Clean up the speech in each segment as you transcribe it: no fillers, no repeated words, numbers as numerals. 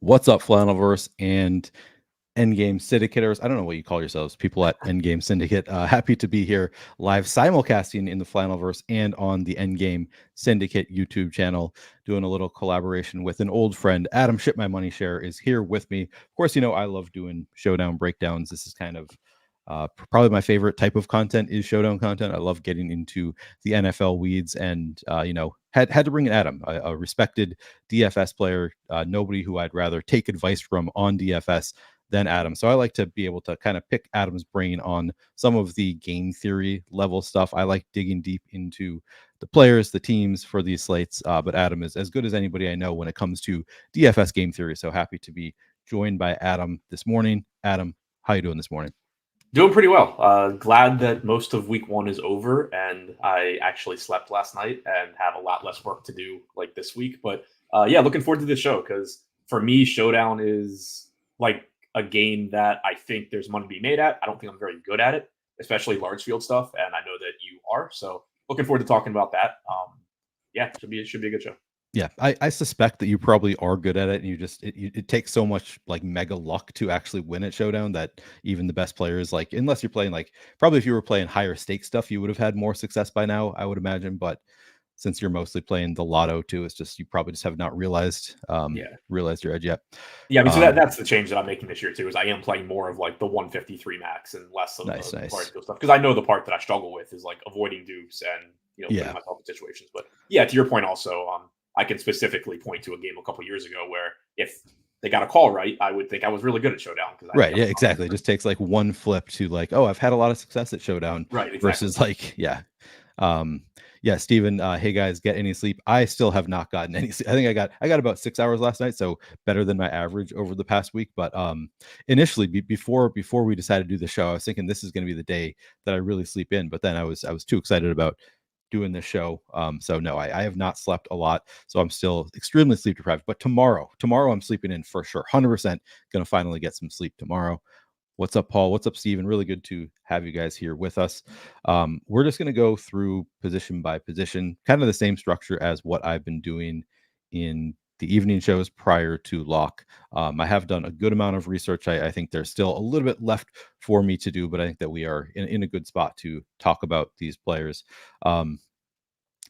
What's up, Flannelverse and Endgame Syndicators? I don't know what you call yourselves, people at Endgame Syndicate. Happy to be here live simulcasting in the Flannelverse and on the Endgame Syndicate YouTube channel, doing a little collaboration with an old friend. Adam ShipMyMoney Scherer is here with me. Of course, you know, I love doing showdown breakdowns. This is kind of probably my favorite type of content is showdown content. I love getting into the NFL weeds, and had to bring in Adam, a respected DFS player, nobody who I'd rather take advice from on DFS than Adam. So I like to be able to kind of pick Adam's brain on some of the game theory level stuff. I like digging deep into the players, the teams for these slates. But Adam is as good as anybody I know when it comes to DFS game theory. So happy to be joined by Adam this morning. Adam, how you doing this morning? Doing pretty well. Glad that most of week one is over, and I actually slept last night and have a lot less work to do like this week. But yeah, looking forward to this show because for me, Showdown is like a game that I think there's money to be made at. I don't think I'm very good at it, especially large field stuff, and I know that you are. So looking forward to talking about that. Yeah, should be a good show. Yeah, I suspect that you probably are good at it, and it takes so much like mega luck to actually win at Showdown that even the best players, like unless you're playing like probably if you were playing higher stake stuff, you would have had more success by now, I would imagine. But since you're mostly playing the lotto too, it's just you probably just have not Yeah. realized your edge yet. Yeah, I mean, so that's the change that I'm making this year too. Is I am playing more of like the 153 max and less of Nice, the nice. hard stuff because I know the part that I struggle with is like avoiding dupes and putting Yeah, myself in situations. But yeah, to your point, also, I can specifically point to a game a couple years ago where if they got a call right, I would think I was really good at Showdown because I right. think Yeah, exactly. It just takes like one flip to like, oh, I've had a lot of success at Showdown right, exactly. versus like, yeah. Yeah, Steven, hey guys, get any sleep? I still have not gotten any sleep. I think I got about 6 hours last night, so better than my average over the past week. But initially before we decided to do the show, I was thinking this is going to be the day that I really sleep in. But then I was too excited about doing this show. So no, I have not slept a lot, so I'm still extremely sleep deprived. But tomorrow I'm sleeping in for sure, 100% gonna finally get some sleep tomorrow. What's up, Paul? What's up, Steven? Really good to have you guys here with us. We're just going to go through position by position, kind of the same structure as what I've been doing in the evening shows prior to lock. I have done a good amount of research. I think there's still a little bit left for me to do, but I think that we are in a good spot to talk about these players.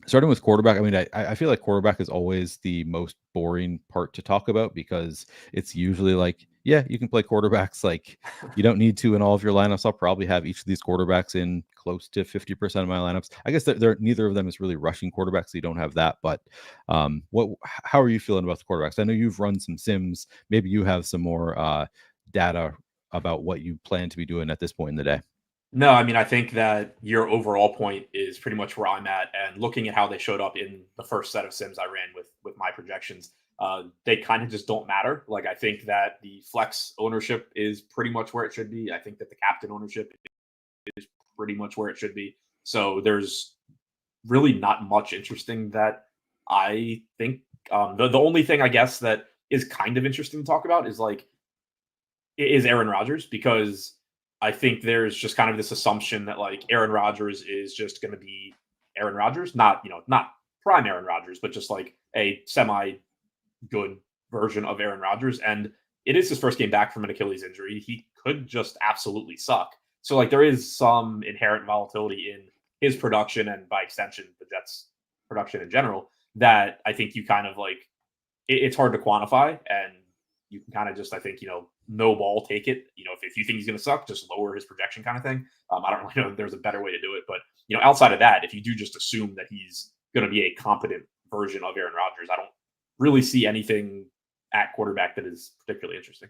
Starting with quarterback, I mean, I feel like quarterback is always the most boring part to talk about because it's usually like, yeah, you can play quarterbacks. Like, you don't need to in all of your lineups. I'll probably have each of these quarterbacks in close to 50% of my lineups. I guess they're neither of them is really rushing quarterbacks. So you don't have that. But how are you feeling about the quarterbacks? I know you've run some sims. Maybe you have some more data about what you plan to be doing at this point in the day. No, I mean, I think that your overall point is pretty much where I'm at. And looking at how they showed up in the first set of sims I ran with my projections, they kind of just don't matter. Like, I think that the flex ownership is pretty much where it should be. I think that the captain ownership is pretty much where it should be. So there's really not much interesting that I think. The only thing I guess that is kind of interesting to talk about is like is Aaron Rodgers because I think there's just kind of this assumption that like Aaron Rodgers is just going to be Aaron Rodgers, not not prime Aaron Rodgers, but just like a semi good version of Aaron Rodgers. And it is his first game back from an Achilles injury. He could just absolutely suck. So like there is some inherent volatility in his production and by extension the Jets production in general that I think you kind of like it's hard to quantify and you can kind of just I think no ball take it. If you think he's going to suck, just lower his projection kind of thing. I don't really know if there's a better way to do it, but outside of that, if you do just assume that he's going to be a competent version of Aaron Rodgers, I don't really see anything at quarterback that is particularly interesting.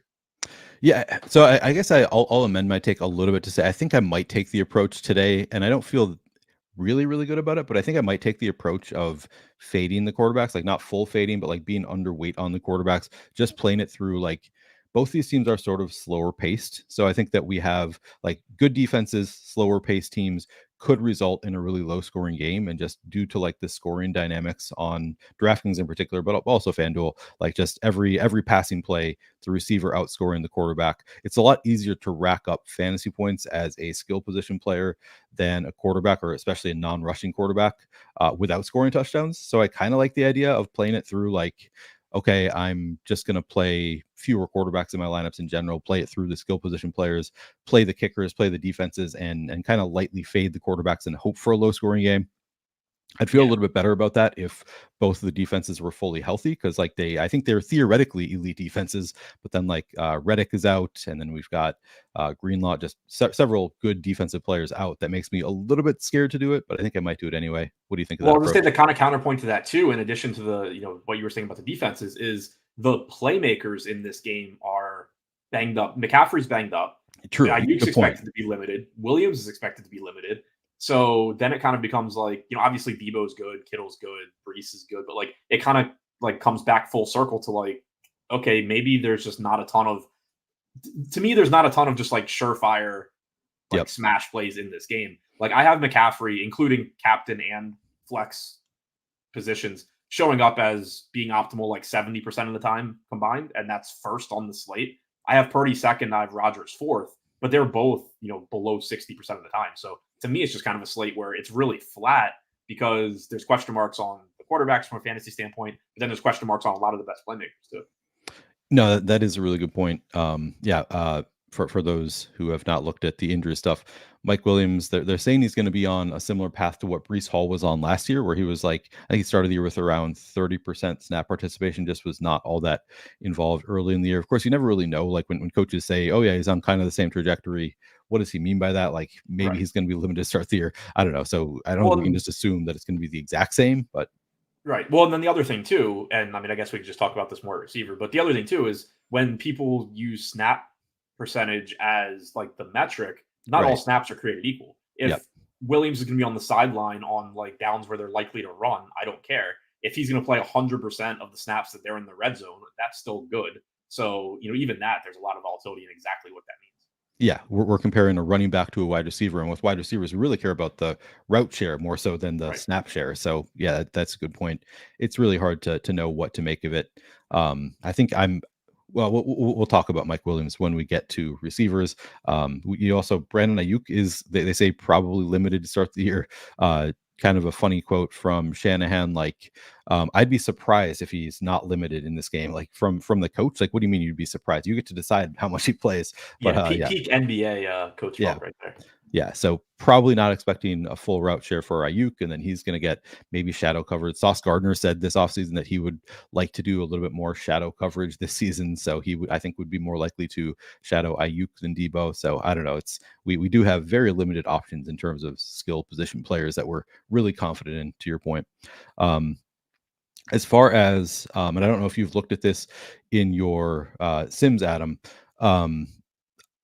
Yeah, so I guess I'll amend my take a little bit to say I think I might take the approach today, and I don't feel really good about it, but I think I might take the approach of fading the quarterbacks, like not full fading, but like being underweight on the quarterbacks, just playing it through like both these teams are sort of slower paced. So I think that we have like good defenses, slower paced teams could result in a really low scoring game. And just due to like the scoring dynamics on DraftKings in particular, but also FanDuel, like just every passing play, the receiver outscoring the quarterback, it's a lot easier to rack up fantasy points as a skill position player than a quarterback, or especially a non-rushing quarterback, without scoring touchdowns. So I kind of like the idea of playing it through like okay, I'm just going to play fewer quarterbacks in my lineups in general, play it through the skill position players, play the kickers, play the defenses, and kind of lightly fade the quarterbacks and hope for a low scoring game. I'd feel a Yeah. little bit better about that if both of the defenses were fully healthy, because like I think they're theoretically elite defenses, but then like Reddick is out, and then we've got Greenlaw, just several good defensive players out. That makes me a little bit scared to do it, but I think I might do it anyway. What do you think of Well, that I'll just say approach? the kind of counterpoint to that too, in addition to the what you were saying about the defenses, is the playmakers in this game are banged up. McCaffrey's banged up. True, Ayuk's good point. expected to be limited. Williams is expected to be limited. So then it kind of becomes like, obviously Debo's good, Kittle's good, Brees is good, but like it kind of like comes back full circle to like, okay, maybe there's just not a ton of, to me, there's not a ton of just like surefire like smash plays in this game. Like I have McCaffrey, including captain and flex positions, showing up as being optimal like 70% of the time combined, and that's first on the slate. I have Purdy second, I have Rodgers fourth, but they're both, below 60% of the time. So to me, it's just kind of a slate where it's really flat because there's question marks on the quarterbacks from a fantasy standpoint, but then there's question marks on a lot of the best playmakers too. No, that is a really good point. For those who have not looked at the injury stuff, Mike Williams, they're saying he's going to be on a similar path to what Brees Hall was on last year, where he was like, I think he started the year with around 30% snap participation, just was not all that involved early in the year. Of course, you never really know, like when coaches say, oh yeah, he's on kind of the same trajectory. What does he mean by that? Like maybe he's going to be limited to start the year. I don't know. So I don't think we can just assume that it's going to be the exact same, but right. Well, and then the other thing too, and I mean, I guess we could just talk about this more at receiver, but the other thing too is when people use snap percentage as like the metric, not all snaps are created equal. If Williams is going to be on the sideline on like downs where they're likely to run, I don't care. If he's going to play 100% of the snaps that they're in the red zone, that's still good. So, even that, there's a lot of volatility in exactly what that means. Yeah, we're comparing a running back to a wide receiver, and with wide receivers, we really care about the route share more so than the snap share. So yeah, that's a good point. It's really hard to know what to make of it. I think we'll talk about Mike Williams when we get to receivers. You also Brandon Ayuk is they say probably limited to start the year. Kind of a funny quote from Shanahan, like, I'd be surprised if he's not limited in this game. Like from the coach, like, what do you mean you'd be surprised? You get to decide how much he plays. But peak NBA coach right there. Yeah, so probably not expecting a full route share for Ayuk, and then he's going to get maybe shadow coverage. Sauce Gardner said this offseason that he would like to do a little bit more shadow coverage this season, so I think would be more likely to shadow Ayuk than Debo. So I don't know. We do have very limited options in terms of skill position players that we're really confident in. To your point, as far as and I don't know if you've looked at this in your Sims, Adam.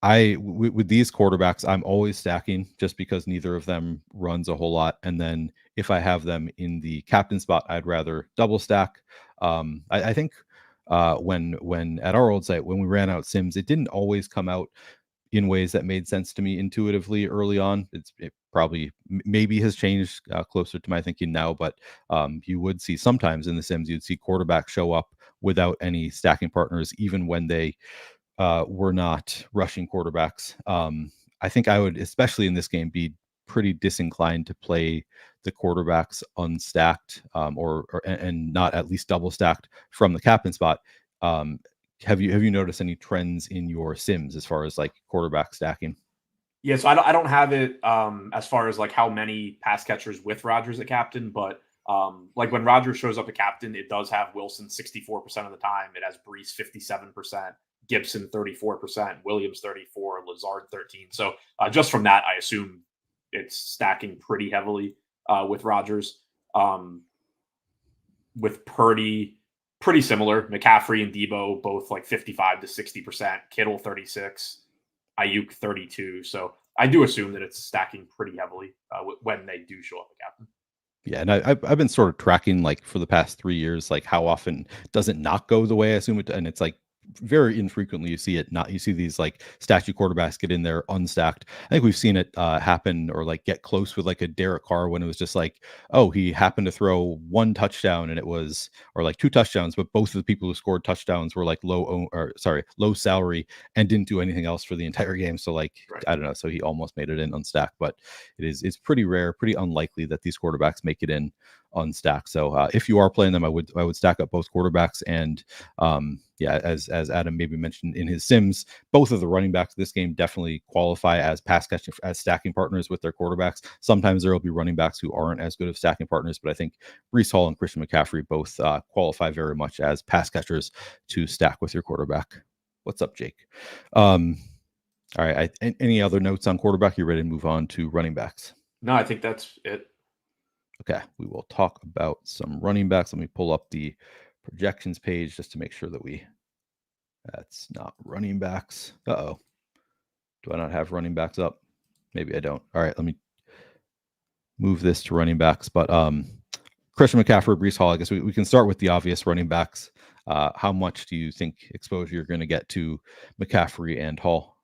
With these quarterbacks, I'm always stacking just because neither of them runs a whole lot. And then if I have them in the captain spot, I'd rather double stack. I think when at our old site, when we ran out Sims, it didn't always come out in ways that made sense to me intuitively early on. It probably maybe has changed closer to my thinking now, but you would see sometimes in the Sims, you'd see quarterbacks show up without any stacking partners, even when they were not rushing quarterbacks. I think I would, especially in this game, be pretty disinclined to play the quarterbacks unstacked and not at least double stacked from the captain spot. Have you noticed any trends in your Sims as far as like quarterback stacking? Yeah, so I don't have it as far as like how many pass catchers with Rodgers at captain, but like when Rodgers shows up at captain, it does have Wilson 64% of the time. It has Brees 57%. Gibson 34%, Williams 34%, Lazard 13%. So just from that, I assume it's stacking pretty heavily with Rodgers. With Purdy, pretty similar. McCaffrey and Debo both like 55 to 60%. Kittle 36%, Ayuk 32%. So I do assume that it's stacking pretty heavily when they do show up at captain. Yeah, and I've been sort of tracking like for the past 3 years, like how often does it not go the way I assume it, and it's like very infrequently you see it not. You see these like statue quarterbacks get in there unstacked. I think we've seen it happen or like get close with like a Derek Carr when it was just like, oh, he happened to throw one touchdown and it was, or like two touchdowns, but both of the people who scored touchdowns were like low salary and didn't do anything else for the entire game. So like, I don't know. So he almost made it in unstacked, but it's pretty rare, pretty unlikely that these quarterbacks make it in unstacked. So if you are playing them, I would stack up both quarterbacks. And as Adam maybe mentioned in his sims, both of the running backs this game definitely qualify as pass catching, as stacking partners with their quarterbacks. Sometimes there will be running backs who aren't as good of stacking partners, but I think Breece Hall and Christian McCaffrey both qualify very much as pass catchers to stack with your quarterback. What's up, Jake? All right. Any other notes on quarterback? You ready to move on to running backs? No, I think that's it. Okay, we will talk about some running backs. Let me pull up the projections page just to make sure that that's not running backs. Uh-oh. Do I not have running backs up? Maybe I don't. All right, let me move this to running backs. But Christian McCaffrey, Breece Hall, I guess we can start with the obvious running backs. How much do you think exposure you're going to get to McCaffrey and Hall?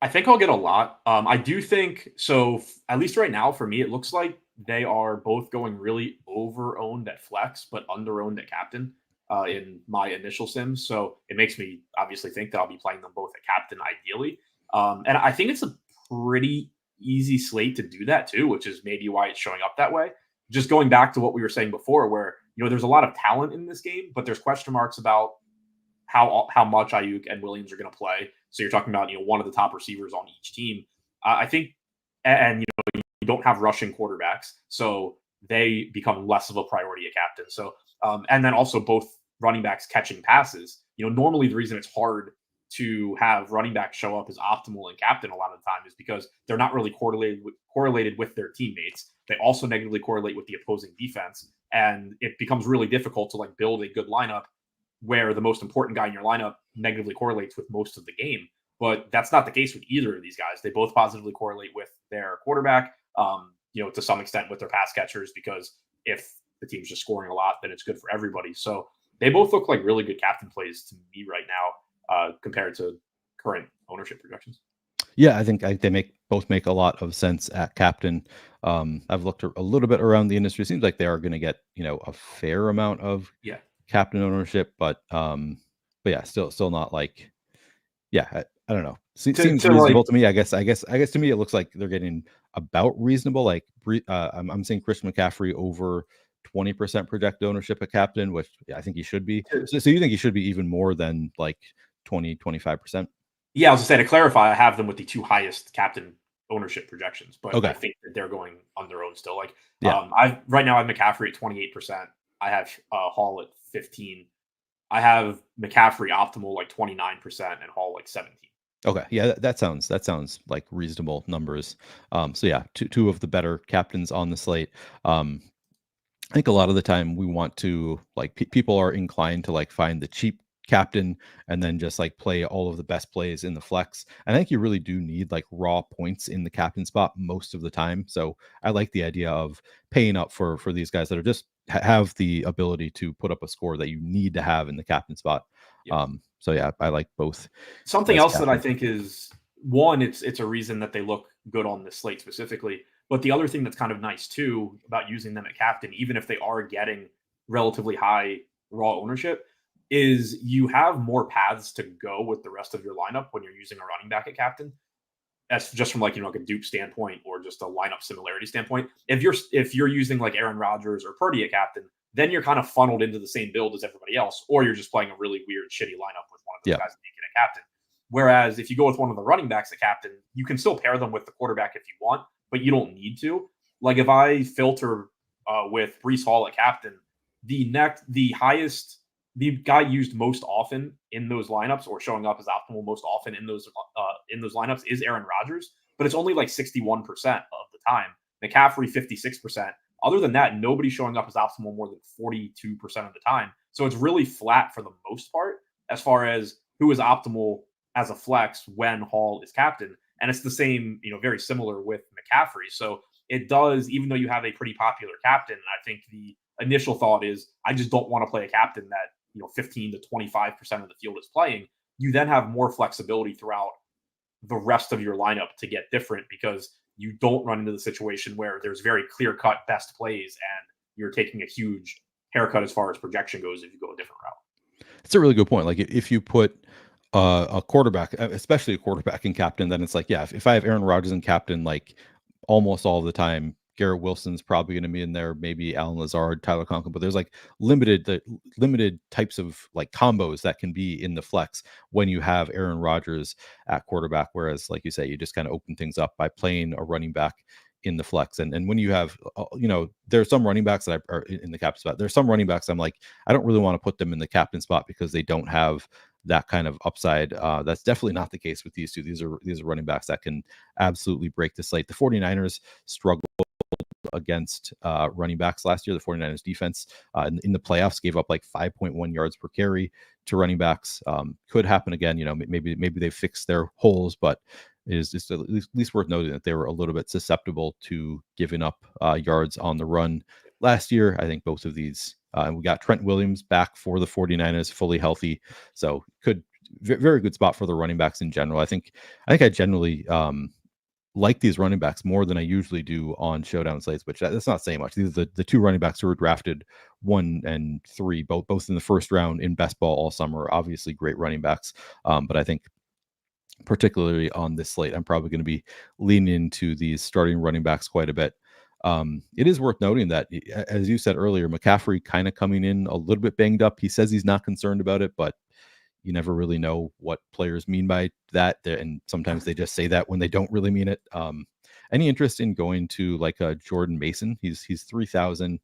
I think I'll get a lot. I do think so. At least right now, for me, it looks like they are both going really over owned at flex, but under owned at captain in my initial sims. So it makes me obviously think that I'll be playing them both at captain ideally. And I think it's a pretty easy slate to do that too, which is maybe why it's showing up that way. Just going back to what we were saying before, where there's a lot of talent in this game, but there's question marks about how much Ayuk and Williams are going to play. So you're talking about one of the top receivers on each team. I think, and you don't have rushing quarterbacks, so they become less of a priority at captain. So and then also both running backs catching passes. Normally the reason it's hard to have running backs show up as optimal in captain a lot of the time is because they're not really correlated with their teammates. They also negatively correlate with the opposing defense, and it becomes really difficult to build a good lineup where the most important guy in your lineup negatively correlates with most of the game. But that's not the case with either of these guys. They both positively correlate with their quarterback, to some extent with their pass catchers, because if the team's just scoring a lot, then it's good for everybody. So they both look like really good captain plays to me right now compared to current ownership projections. Yeah, I think they both make a lot of sense at captain. I've looked a little bit around the industry. It seems like they are going to get, a fair amount of captain ownership, but yeah, still not like, I don't know. Seems reasonable to me. I guess to me it looks like they're getting about reasonable. Like I'm seeing Christian McCaffrey over 20% projected ownership at captain, which I think he should be. So you think he should be even more than like 25%? Yeah, I was gonna say, to clarify, I have them with the two highest captain ownership projections, but I think that they're going on their own still. Right now I have McCaffrey at 28%. I have Hall at 15%. I have McCaffrey optimal 29% and Hall 17%. Okay, yeah, that sounds like reasonable numbers. So yeah, two of the better captains on the slate. I think a lot of the time we want to people are inclined to find the cheap captain and then just play all of the best plays in the flex. And I think you really do need raw points in the captain spot most of the time. So I like the idea of paying up for these guys that are just have the ability to put up a score that you need to have in the captain spot. So yeah, I like both. Something else that I think is one, it's a reason that they look good on this slate specifically. But the other thing that's kind of nice too about using them at captain, even if they are getting relatively high raw ownership, is you have more paths to go with the rest of your lineup when you're using a running back at captain. That's just from a dupe standpoint or just a lineup similarity standpoint. If you're using Aaron Rodgers or Purdy at captain, then you're kind of funneled into the same build as everybody else, or you're just playing a really weird, shitty lineup with one of those guys naked at captain. Whereas if you go with one of the running backs at captain, you can still pair them with the quarterback if you want, but you don't need to. If I filter with Breece Hall at captain, the guy used most often in those lineups or showing up as optimal most often in those lineups is Aaron Rodgers, but it's only 61% of the time. McCaffrey 56%. Other than that, nobody's showing up as optimal more than 42% of the time. So it's really flat for the most part as far as who is optimal as a flex when Hall is captain. And it's the same, very similar with McCaffrey. So it does, even though you have a pretty popular captain, I think the initial thought is I just don't want to play a captain that 15 to 25% of the field is playing. You then have more flexibility throughout the rest of your lineup to get different because you don't run into the situation where there's very clear-cut best plays and you're taking a huge haircut as far as projection goes if you go a different route. It's a really good point. If you put a quarterback, especially a quarterback in captain, then it's if I have Aaron Rodgers in captain, almost all the time, Garrett Wilson's probably going to be in there, maybe Alan Lazard, Tyler Conklin, but there's like limited types of like combos that can be in the flex when you have Aaron Rodgers at quarterback. Whereas, like you say, you just kind of open things up by playing a running back in the flex. And when you have, there are some running backs that are in the captain spot. There's some running backs I'm like, I don't really want to put them in the captain spot because they don't have that kind of upside. That's definitely not the case with these two. These are running backs that can absolutely break the slate. The 49ers struggled against running backs last year. The 49ers defense in the playoffs gave up like 5.1 yards per carry to running backs. Could happen again. Maybe they fixed their holes, but it is just at least worth noting that they were a little bit susceptible to giving up yards on the run last year. I think both of these, and we got Trent Williams back for the 49ers fully healthy. So very good spot for the running backs in general. I think I generally like these running backs more than I usually do on showdown slates, which that's not saying much. These are the two running backs who were drafted 1 and 3, both in the first round in best ball all summer. Obviously great running backs. But I think particularly on this slate, I'm probably going to be leaning into these starting running backs quite a bit. It is worth noting that, as you said earlier, McCaffrey kind of coming in a little bit banged up. He says he's not concerned about it, but you never really know what players mean by that. And sometimes they just say that when they don't really mean it. Any interest in going to like a Jordan Mason? He's 3,000.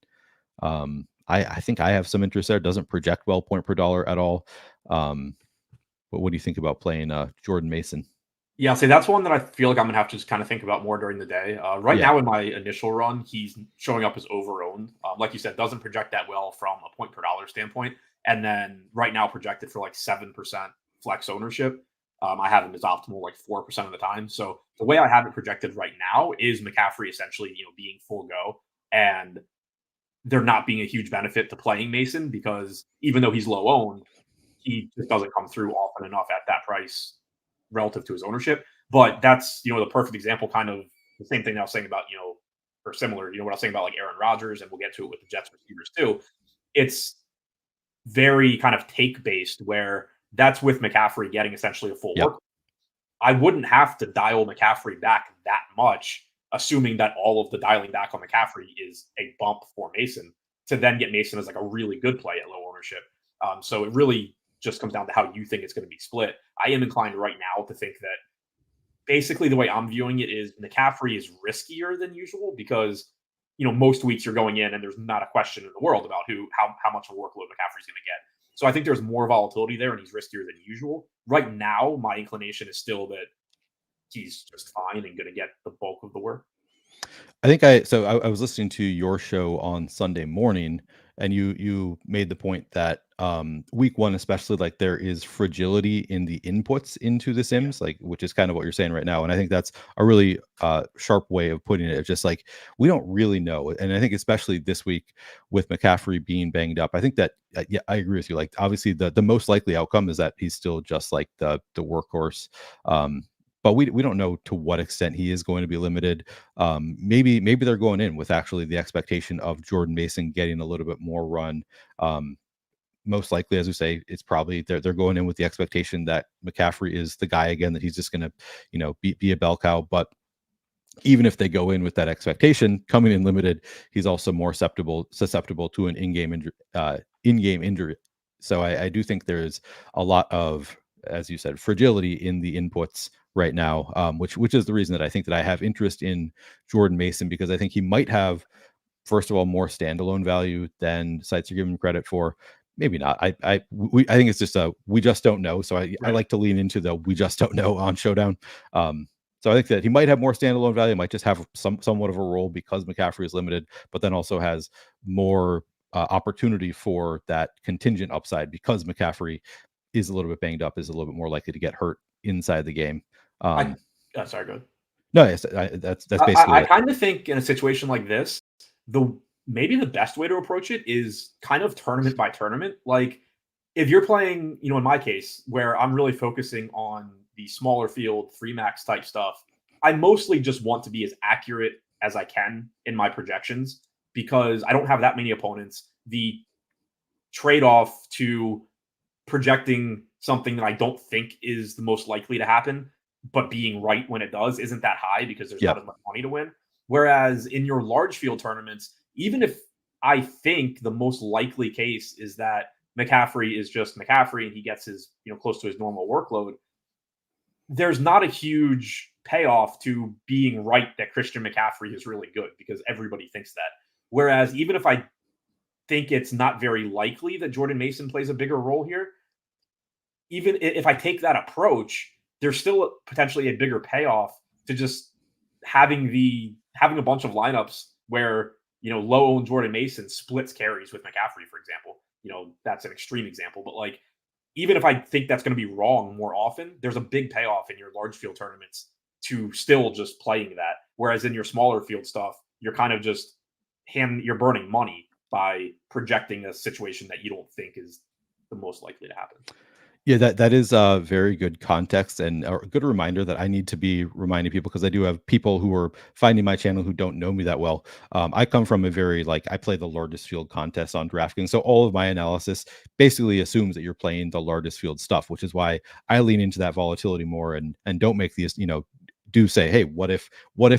I think I have some interest there. Doesn't project well point per dollar at all. But what do you think about playing Jordan Mason? Yeah, see, that's one that I feel like I'm gonna have to just kind of think about more during the day. Right Yeah. now, in my initial run, he's showing up as over-owned. Like you said, doesn't project that well from a point per dollar standpoint. And then right now, projected for like 7% flex ownership. I have him as optimal like 4% of the time. So the way I have it projected right now is McCaffrey essentially, being full go, and there not being a huge benefit to playing Mason because even though he's low owned, he just doesn't come through often enough at that price relative to his ownership. But that's, the perfect example, kind of the same thing that I was saying about, or similar, what I was saying about like Aaron Rodgers, and we'll get to it with the Jets receivers too. It's very kind of take based where that's with McCaffrey getting essentially a full Yep. work. I wouldn't have to dial McCaffrey back that much, assuming that all of the dialing back on McCaffrey is a bump for Mason to then get Mason as like a really good play at low ownership. So it really just comes down to how you think it's going to be split. I am inclined right now to think that basically the way I'm viewing it is McCaffrey is riskier than usual because most weeks you're going in and there's not a question in the world about how much of a workload McCaffrey's going to get. So I think there's more volatility there and he's riskier than usual. Right now, my inclination is still that he's just fine and going to get the bulk of the work. I think I was listening to your show on Sunday morning, and you made the point that week one, especially, like there is fragility in the inputs into the Yeah. sims, like which is kind of what you're saying right now. And I think that's a really sharp way of putting it. It's just like we don't really know. And I think especially this week with McCaffrey being banged up, I think that yeah, I agree with you. Like obviously the most likely outcome is that he's still just like the workhorse. But we don't know to what extent he is going to be limited. Maybe they're going in with actually the expectation of Jordan Mason getting a little bit more run. Most likely, as we say, it's probably they're going in with the expectation that McCaffrey is the guy again, that he's just going to be a bell cow. But even if they go in with that expectation, coming in limited, he's also more susceptible to an in-game injury. So I do think there's a lot of, as you said, fragility in the inputs right now, which is the reason that I think that I have interest in Jordan Mason, because I think he might have, first of all, more standalone value than sites are giving him credit for. Maybe not. I think it's just we just don't know. So I like to lean into the we just don't know on Showdown. So I think that he might have more standalone value, might just have somewhat of a role because McCaffrey is limited, but then also has more opportunity for that contingent upside because McCaffrey is a little bit banged up, is a little bit more likely to get hurt inside the game. Sorry, go ahead. No, yes, that's basically I it. kind of think in a situation like this, maybe the best way to approach it is kind of tournament by tournament. Like if you're playing, in my case, where I'm really focusing on the smaller field, 3-max type stuff, I mostly just want to be as accurate as I can in my projections because I don't have that many opponents. The trade-off to projecting something that I don't think is the most likely to happen, but being right when it does isn't that high because there's not as much money to win. Whereas in your large field tournaments, even if I think the most likely case is that McCaffrey is just McCaffrey and he gets his, close to his normal workload, there's not a huge payoff to being right that Christian McCaffrey is really good because everybody thinks that. Whereas even if I think it's not very likely that Jordan Mason plays a bigger role here, even if I take that approach, there's still potentially a bigger payoff to just having a bunch of lineups where low owned Jordan Mason splits carries with McCaffrey, for example. That's an extreme example, but like even if I think that's going to be wrong more often, there's a big payoff in your large field tournaments to still just playing that. Whereas in your smaller field stuff, you're kind of just you're burning money by projecting a situation that you don't think is the most likely to happen. Yeah, that is a very good context and a good reminder that I need to be reminding people because I do have people who are finding my channel who don't know me that well. I come from a very I play the largest field contest on DraftKings, so all of my analysis basically assumes that you're playing the largest field stuff, which is why I lean into that volatility more and don't make these do say, hey, what if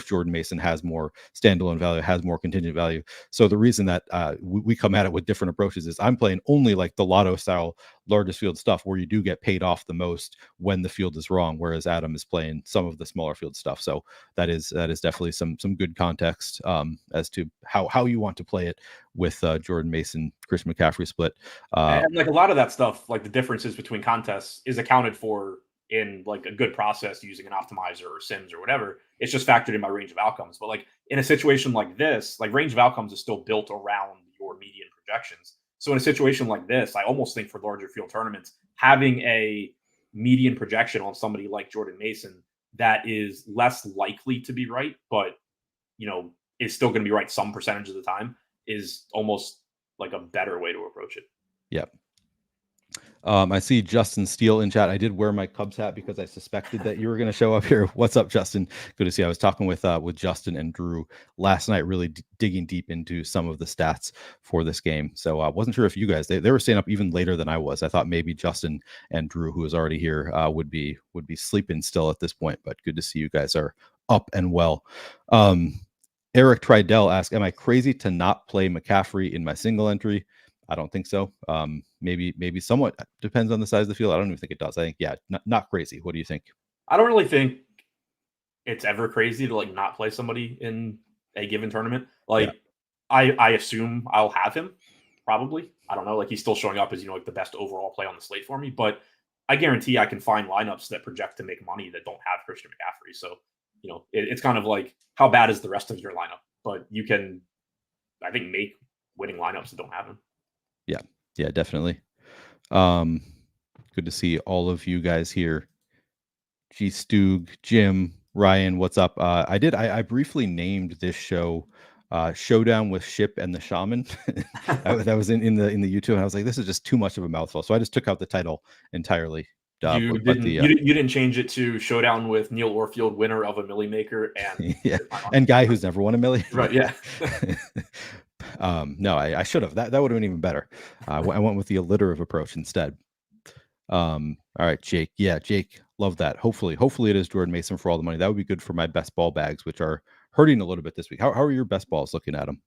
Jordan Mason has more standalone value, has more contingent value? So the reason that we come at it with different approaches is I'm playing only like the lotto style largest field stuff where you do get paid off the most when the field is wrong, whereas Adam is playing some of the smaller field stuff. So that is definitely some good context as to how you want to play it with Jordan Mason, Christian McCaffrey split. And like a lot of that stuff, like the differences between contests is accounted for in like a good process using an optimizer or Sims or whatever. It's just factored in my range of outcomes. But like in a situation like this, like range of outcomes is still built around your median projections. So in a situation like this, I almost think for larger field tournaments, having a median projection on somebody like Jordan Mason that is less likely to be right, but is still going to be right some percentage of the time is almost like a better way to approach it. Yeah. I see Justin Steele in chat. I did wear my Cubs hat because I suspected that you were going to show up here. What's up, Justin? Good to see you. I was talking with Justin and Drew last night, really digging deep into some of the stats for this game. So I wasn't sure if you guys they were staying up even later than I was. I thought maybe Justin and Drew, who was already here, would be sleeping still at this point. But good to see you guys are up and well. Eric Tridell asked, "Am I crazy to not play McCaffrey in my single entry?" I don't think so. Maybe somewhat depends on the size of the field. I don't even think it does. I think, yeah, not crazy. What do you think? I don't really think it's ever crazy to like not play somebody in a given tournament. Like I assume I'll have him probably. I don't know. Like he's still showing up as like the best overall play on the slate for me, but I guarantee I can find lineups that project to make money that don't have Christian McCaffrey. So it's kind of like how bad is the rest of your lineup, but you can, I think, make winning lineups that don't have him. Yeah, definitely. Good to see all of you guys here. G Stug, Jim, Ryan, what's up? I briefly named this show Showdown with Ship and the Shaman. that was in the YouTube, and I was like, this is just too much of a mouthful. So I just took out the title entirely. You didn't change it to Showdown with Neil Orfield, winner of a Millie Maker, and yeah, and guy who's never won a milli. Right? Yeah. No, I should have. That would have been even better. I went with the alliterative approach instead. All right, Jake. Yeah, Jake, love that. Hopefully it is Jordan Mason for all the money. That would be good for my best ball bags, which are hurting a little bit this week. How are your best balls looking at them?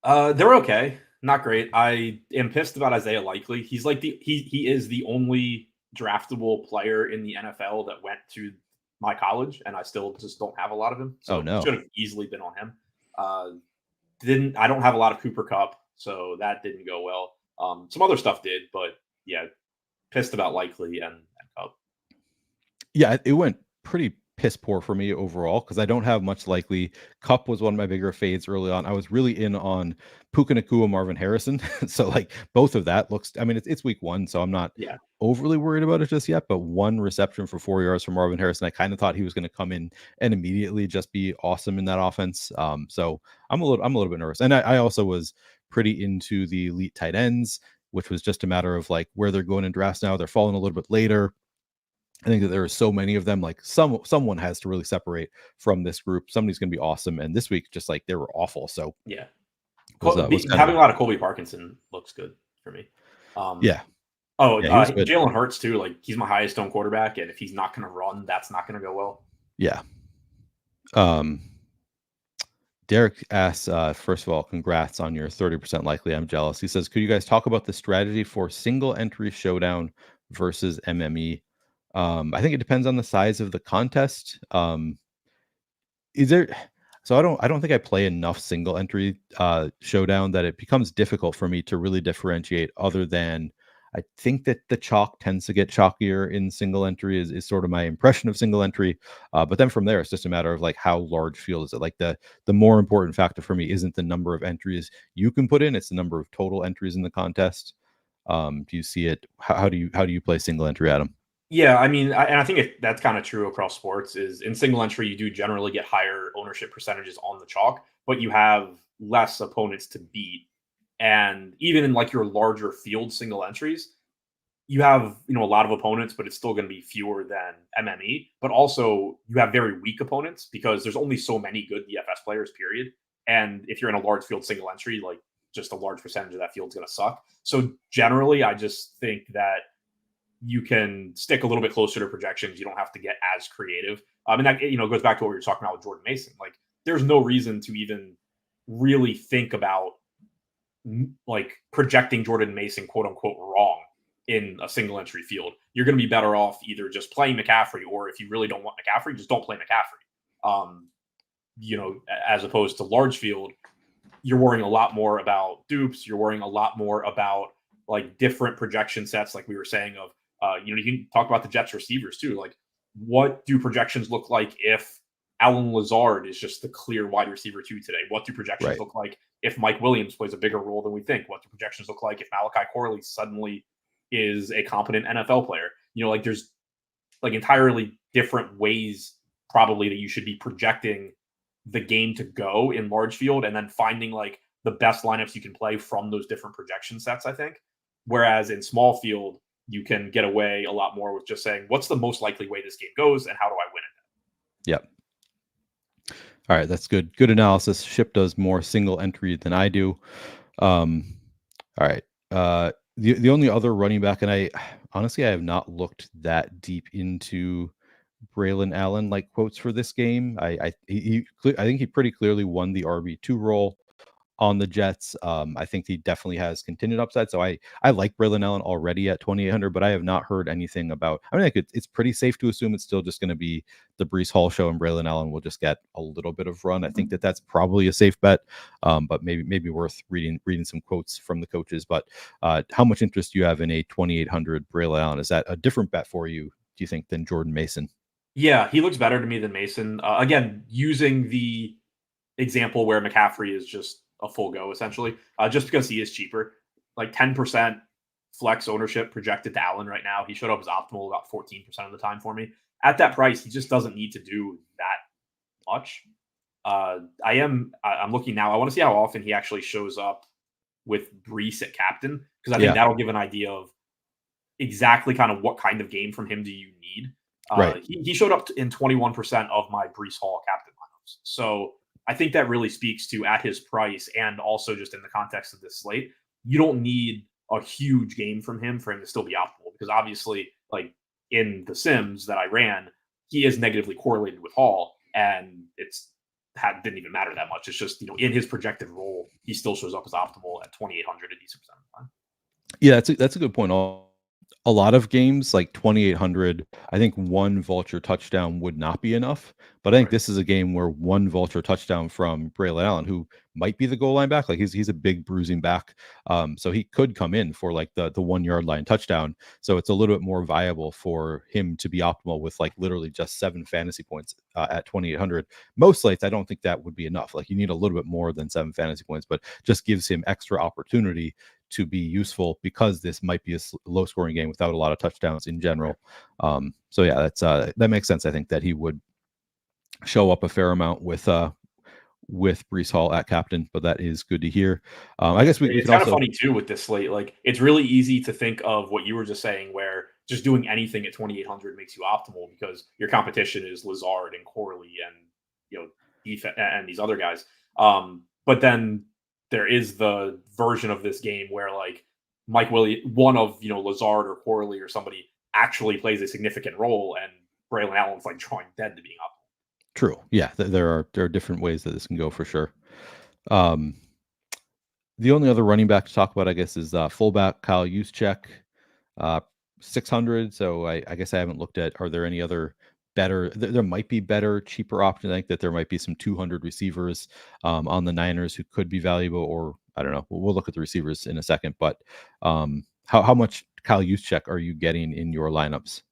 They're okay. Not great. I am pissed about Isaiah Likely. He's like he is the only draftable player in the NFL that went to my college, and I still just don't have a lot of him. So should have easily been on him. I don't have a lot of Cooper Kupp, so that didn't go well. Some other stuff did, but yeah, pissed about Likely and Kupp. Yeah, it went pretty piss poor for me overall because I don't have much Likely. Kupp was one of my bigger fades early on. I was really in on Puka Nacua, Marvin Harrison. So like both of that looks, I mean, it's week one, so I'm not overly worried about it just yet, but one reception for 4 yards from Marvin Harrison. I kind of thought he was going to come in and immediately just be awesome in that offense. So I'm a little bit nervous. And I also was pretty into the elite tight ends, which was just a matter of like where they're going in drafts now. They're falling a little bit later. I think that there are so many of them. Like someone has to really separate from this group. Somebody's going to be awesome. And this week, just like they were awful. So yeah, having a lot of Colby Parkinson looks good for me. Jalen Hurts too. Like he's my highest owned quarterback, and if he's not going to run, that's not going to go well. Yeah. Derek asks, first of all, congrats on your 30% likely. I'm jealous. He says, could you guys talk about the strategy for single entry showdown versus MME? I think it depends on the size of the contest. Is there so I don't think I play enough single entry showdown that it becomes difficult for me to really differentiate other than I think that the chalk tends to get chalkier in single entry is sort of my impression of single entry. But then from there it's just a matter of like how large field is it. Like the more important factor for me isn't the number of entries you can put in, it's the number of total entries in the contest. Do you see it? How do you play single entry, Adam? Yeah, I mean, and I think that's kind of true across sports. Is in single entry, you do generally get higher ownership percentages on the chalk, but you have less opponents to beat. And even in like your larger field single entries, you have a lot of opponents, but it's still going to be fewer than MME. But also, you have very weak opponents because there's only so many good DFS players. Period. And if you're in a large field single entry, like just a large percentage of that field's going to suck. So generally, I just think that you can stick a little bit closer to projections. You don't have to get as creative. And that goes back to what we were talking about with Jordan Mason. Like, there's no reason to even really think about like projecting Jordan Mason, quote unquote, wrong in a single entry field. You're going to be better off either just playing McCaffrey, or if you really don't want McCaffrey, just don't play McCaffrey. As opposed to large field, you're worrying a lot more about dupes. You're worrying a lot more about like different projection sets, like we were saying of, you can talk about the Jets receivers too. Like, what do projections look like if Alan Lazard is just the clear wide receiver 2 today? What do projections Right. look like if Mike Williams plays a bigger role than we think? What do projections look like if Malachi Corley suddenly is a competent NFL player? Like there's like entirely different ways probably that you should be projecting the game to go in large field, and then finding like the best lineups you can play from those different projection sets, I think. Whereas in small field, you can get away a lot more with just saying, what's the most likely way this game goes and how do I win it? Yep. All right, that's good. Good analysis. Ship does more single entry than I do. All right. The only other running back, and I honestly I have not looked that deep into Braylon Allen like quotes for this game. I think he pretty clearly won the RB2 role on the Jets. I think he definitely has continued upside. So I like Braylon Allen already at 2,800, but I have not heard anything about. I mean, it's pretty safe to assume it's still just going to be the Brees Hall show, and Braylon Allen will just get a little bit of run. I think that's probably a safe bet, but maybe worth reading some quotes from the coaches. But how much interest do you have in a 2,800 Braylon Allen? Is that a different bet for you, do you think, than Jordan Mason? Yeah, he looks better to me than Mason. Again, using the example where McCaffrey is just a full go essentially, just because he is cheaper. Like 10% flex ownership projected to Allen right now. He showed up as optimal about 14% of the time for me. At that price, he just doesn't need to do that much. I'm looking now. I want to see how often he actually shows up with Brees at captain, because I think Yeah, that'll give an idea of exactly kind of what kind of game from him do you need. right. He showed up in 21% of my Brees Hall captain lineups. So I think that really speaks to, at his price and also just in the context of this slate, you don't need a huge game from him for him to still be optimal, because obviously, like in the Sims that I ran, he is negatively correlated with Hall, and didn't even matter that much. It's just, in his projected role, he still shows up as optimal at 2,800 a decent percent of the time. Yeah, that's a good point. A lot of games like 2,800, I think one vulture touchdown would not be enough. But I think Right. this is a game where one vulture touchdown from Braylon Allen, who might be the goal line back, like he's a big bruising back, so he could come in for like the 1 yard line touchdown. So it's a little bit more viable for him to be optimal with like literally just 7 fantasy points at 2,800. Most slates, I don't think that would be enough. Like you need a little bit more than 7 fantasy points, but just gives him extra opportunity to be useful, because this might be a low scoring game without a lot of touchdowns in general. So yeah, that makes sense. I think that he would show up a fair amount with Brees Hall at captain, but that is good to hear. I guess we It's can kind of also, funny too with this slate. Like, it's really easy to think of what you were just saying, where just doing anything at 2,800 makes you optimal because your competition is Lazard and Corley and and these other guys. But then there is the version of this game where like one of Lazard or Corley or somebody actually plays a significant role, and Braylon Allen's like drawing dead to being optimal. True. Yeah, there are different ways that this can go for sure. Um, the only other running back to talk about, I guess, is fullback Kyle Juszczyk, uh, 600. So I guess I haven't looked at. Are there any other better? There might be better, cheaper options. I think that there might be some 200 receivers on the Niners who could be valuable, or I don't know. We'll look at the receivers in a second. But how much Kyle Juszczyk are you getting in your lineups?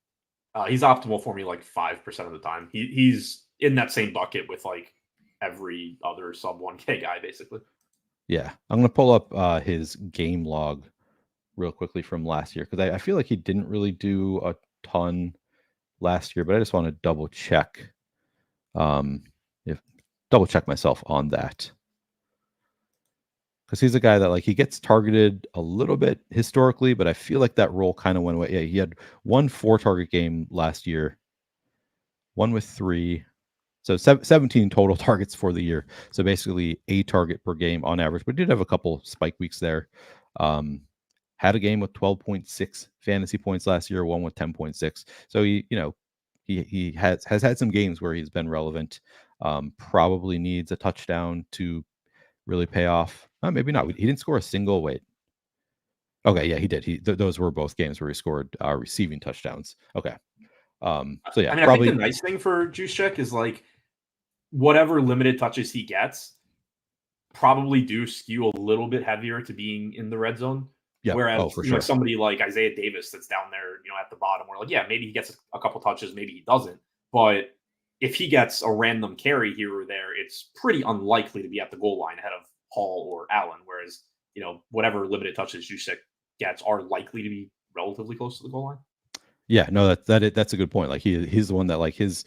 He's optimal for me like 5% of the time. He's in that same bucket with like every other sub 1K guy, basically. Yeah, I'm gonna pull up his game log real quickly from last year because I feel like he didn't really do a ton last year, but I just want to double check. If double check myself on that because he's a guy that like he gets targeted a little bit historically, but I feel like that role kind of went away. Yeah, he had 1 4 target game last year, one with 3. So 17 total targets for the year. So basically a target per game on average, but did have a couple spike weeks there. Had a game with 12.6 fantasy points last year, one with 10.6. So he has had some games where he's been relevant. Probably needs a touchdown to really pay off. Maybe not. He didn't score a single. Wait. Okay, yeah, he did. Those were both games where he scored receiving touchdowns. Okay. So yeah, I mean, I think the nice thing for Juszczyk is like whatever limited touches he gets probably do skew a little bit heavier to being in the red zone. Yeah. Whereas For sure. like somebody like Isaiah Davis that's down there, at the bottom, where like, yeah, maybe he gets a couple touches, maybe he doesn't. But if he gets a random carry here or there, it's pretty unlikely to be at the goal line ahead of Hall or Allen. Whereas, whatever limited touches Juszczyk gets are likely to be relatively close to the goal line. Yeah, no, that's a good point. Like he's the one that like his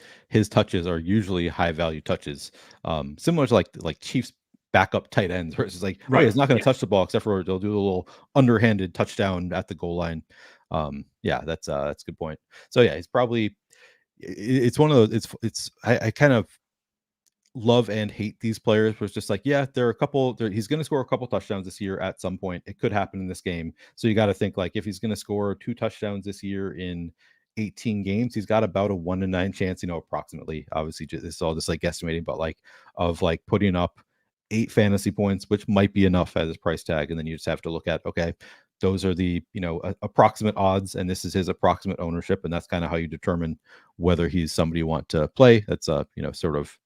touches are usually high value touches. Similar to like Chiefs backup tight ends, where it's just like, right, he's not going to touch the ball except for they'll do a little underhanded touchdown at the goal line. Yeah, that's a good point. So yeah, he's probably it's one of those. I kind of love and hate these players, but it's just like, yeah, there are a couple. He's going to score a couple touchdowns this year at some point. It could happen in this game. So you got to think like if he's going to score 2 touchdowns this year in 18 games, he's got about a 1 in 9 chance, approximately. Obviously, this is all just like estimating, but like of like putting up 8 fantasy points, which might be enough at his price tag. And then you just have to look at, okay, those are the approximate odds, and this is his approximate ownership, and that's kind of how you determine whether he's somebody you want to play. That's sort of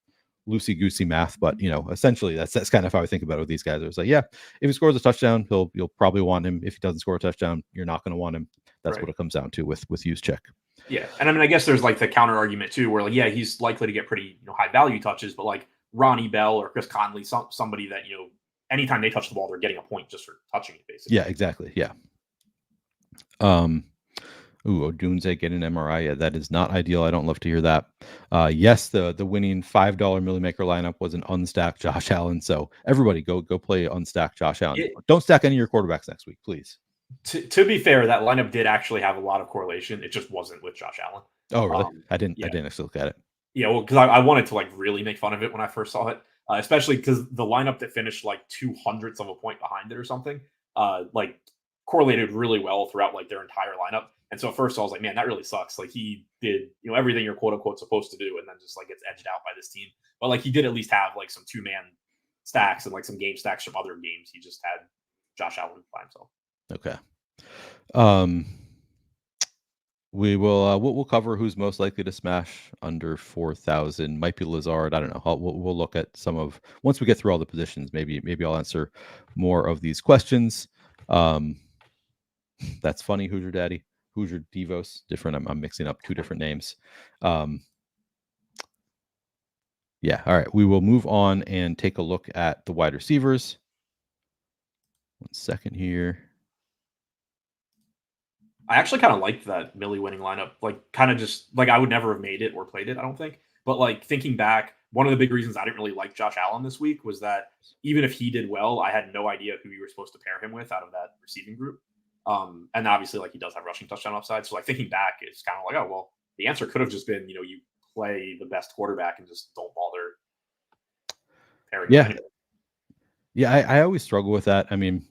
loosey goosey math, but essentially that's kind of how I think about it with these guys. It's like, yeah, if he scores a touchdown, you'll probably want him. If he doesn't score a touchdown, you're not going to want him. That's right. What it comes down to with Juszczyk. Yeah, and I mean, I guess there's like the counter argument too, where like, yeah, he's likely to get pretty high value touches, but like Ronnie Bell or Chris Conley, somebody that anytime they touch the ball, they're getting a point just for touching it, basically. Yeah, exactly. Yeah. Odunze getting an MRI. Yeah, that is not ideal. I don't love to hear that. Yes, the winning $5 Millie Maker lineup was an unstacked Josh Allen. So everybody go play unstacked Josh Allen. Don't stack any of your quarterbacks next week, please. To be fair, that lineup did actually have a lot of correlation. It just wasn't with Josh Allen. Oh, really? I didn't actually look at it. Yeah, well, because I wanted to like really make fun of it when I first saw it, especially because the lineup that finished like 200ths of a point behind it or something, like correlated really well throughout like their entire lineup. And so at first I was like, man, that really sucks. Like he did, everything you're quote unquote supposed to do, and then just like gets edged out by this team. But like he did at least have like some 2-man stacks and like some game stacks from other games. He just had Josh Allen by himself. Okay. We'll cover who's most likely to smash under 4,000. Might be Lazard. I don't know. We'll look at some of once we get through all the positions. Maybe I'll answer more of these questions. That's funny, Hoosier Daddy. Hoosier Devos. Different. I'm mixing up 2 different names. Yeah. All right. We will move on and take a look at the wide receivers. 1 second here. I actually kind of liked that Millie winning lineup. Like, kind of just like I would never have made it or played it, I don't think. But like thinking back, one of the big reasons I didn't really like Josh Allen this week was that even if he did well, I had no idea who you were supposed to pair him with out of that receiving group. And obviously, like he does have rushing touchdown upside. So like thinking back, it's kind of like, oh well, the answer could have just been, you play the best quarterback and just don't bother pairing. Yeah, yeah. I always struggle with that. I mean,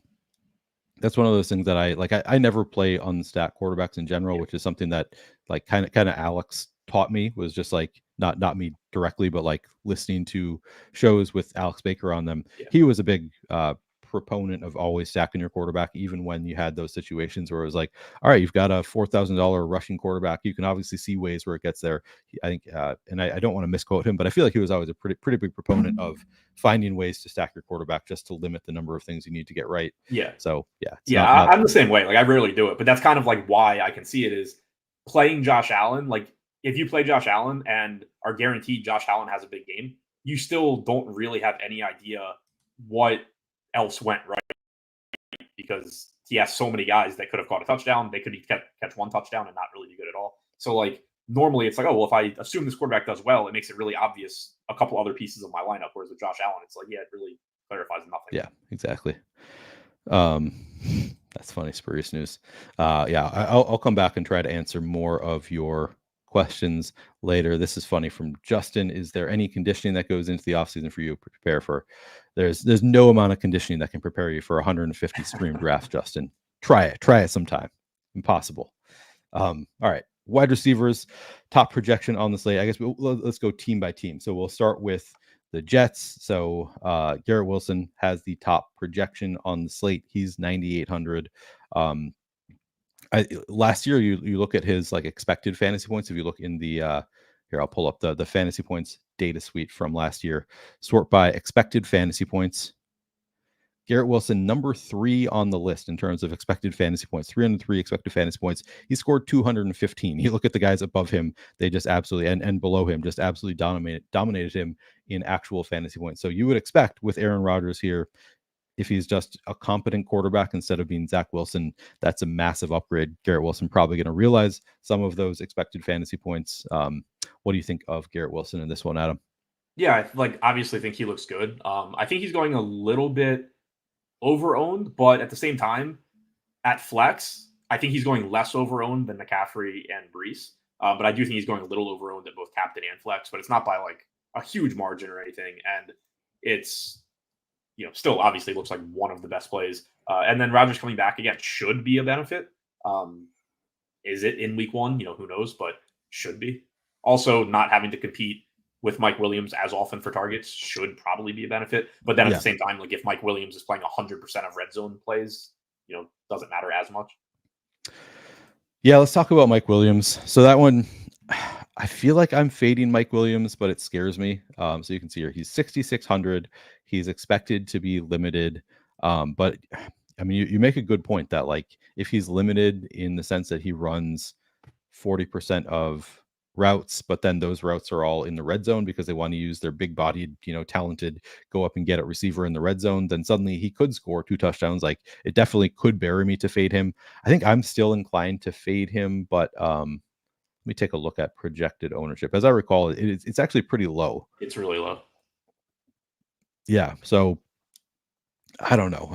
that's one of those things that I never play unstacked quarterbacks in general, which is something that like kind of Alex taught me was just like not me directly, but like listening to shows with Alex Baker on them. Yeah. He was a big proponent of always stacking your quarterback, even when you had those situations where it was like, all right, you've got a $4,000 rushing quarterback. You can obviously see ways where it gets there. I think, and I don't want to misquote him, but I feel like he was always a pretty big proponent of finding ways to stack your quarterback just to limit the number of things you need to get right. Yeah. So yeah, I'm the same way. Like I rarely do it, but that's kind of like why I can see it is playing Josh Allen. Like if you play Josh Allen and are guaranteed Josh Allen has a big game, you still don't really have any idea what else went right because he has so many guys that could have caught a touchdown. They could catch one touchdown and not really be good at all. So like normally it's like, oh, well, if I assume this quarterback does well, it makes it really obvious a couple other pieces of my lineup. Whereas with Josh Allen, it's like, yeah, it really clarifies nothing. Yeah, exactly. That's funny, spurious news. I'll come back and try to answer more of your questions later. This is funny from Justin. Is there any conditioning that goes into the offseason for you to prepare for? There's no amount of conditioning that can prepare you for 150 stream drafts, Justin. Try it sometime. Impossible. All right. Wide receivers, top projection on the slate. I guess let's go team by team. So we'll start with the Jets. So Garrett Wilson has the top projection on the slate. He's 9,800. Last year, you look at his like expected fantasy points. If you look in the here, I'll pull up the fantasy points data suite from last year. Sort by expected fantasy points. Garrett Wilson, number 3 on the list in terms of expected fantasy points, 303 expected fantasy points. He scored 215. You look at the guys above him, they just absolutely, and below him, just absolutely dominated him in actual fantasy points. So you would expect with Aaron Rodgers here, if he's just a competent quarterback instead of being Zach Wilson, that's a massive upgrade. Garrett Wilson probably going to realize some of those expected fantasy points. What do you think of Garrett Wilson in this one, Adam? Yeah, I like obviously think he looks good. I think he's going a little bit over-owned, but at the same time, at flex, I think he's going less over-owned than McCaffrey and Brees. But I do think he's going a little over-owned at both captain and flex, but it's not by like a huge margin or anything. And it's, still obviously looks like one of the best plays. And then Rodgers coming back again should be a benefit. Is it in week 1? Who knows, but should be. Also, not having to compete with Mike Williams as often for targets should probably be a benefit. But then at the same time, like if Mike Williams is playing 100% of red zone plays, doesn't matter as much. Yeah, let's talk about Mike Williams. So that one, I feel like I'm fading Mike Williams, but it scares me. So you can see here, he's 6,600. He's expected to be limited. But I mean, you make a good point that like if he's limited in the sense that he runs 40% of routes, but then those routes are all in the red zone because they want to use their big bodied, talented, go up and get a receiver in the red zone, then suddenly he could score 2 touchdowns. Like it definitely could bury me to fade him. I think I'm still inclined to fade him, but let me take a look at projected ownership. As I recall, it's actually pretty low. It's really low. Yeah. So I don't know.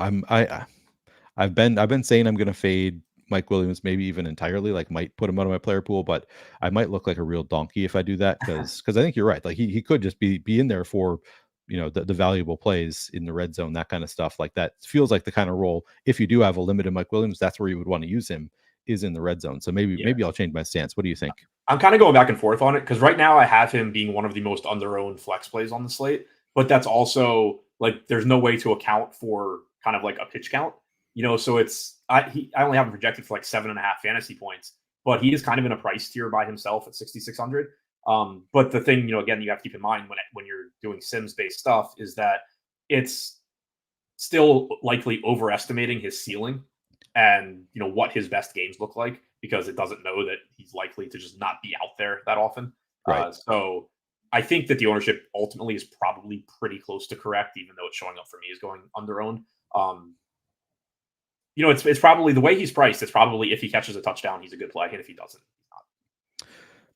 I've been saying I'm going to fade Mike Williams, maybe even entirely, like might put him out of my player pool, but I might look like a real donkey if I do that because I think you're right. Like he could just be in there for, the valuable plays in the red zone, that kind of stuff. Like that feels like the kind of role, if you do have a limited Mike Williams, that's where you would want to use him, is in the red zone. So maybe I'll change my stance. What do you think? I'm kind of going back and forth on it because right now I have him being one of the most under-owned flex plays on the slate, but that's also like there's no way to account for kind of like a pitch count. So it's I only have him projected for like 7.5 fantasy points, but he is kind of in a price tier by himself at 6,600. But the thing, again, you have to keep in mind when you're doing Sims based stuff is that it's still likely overestimating his ceiling and what his best games look like because it doesn't know that he's likely to just not be out there that often. Right. So I think that the ownership ultimately is probably pretty close to correct, even though it's showing up for me as going under-owned. It's probably the way he's priced. It's probably if he catches a touchdown, he's a good play, and if he doesn't, he's not.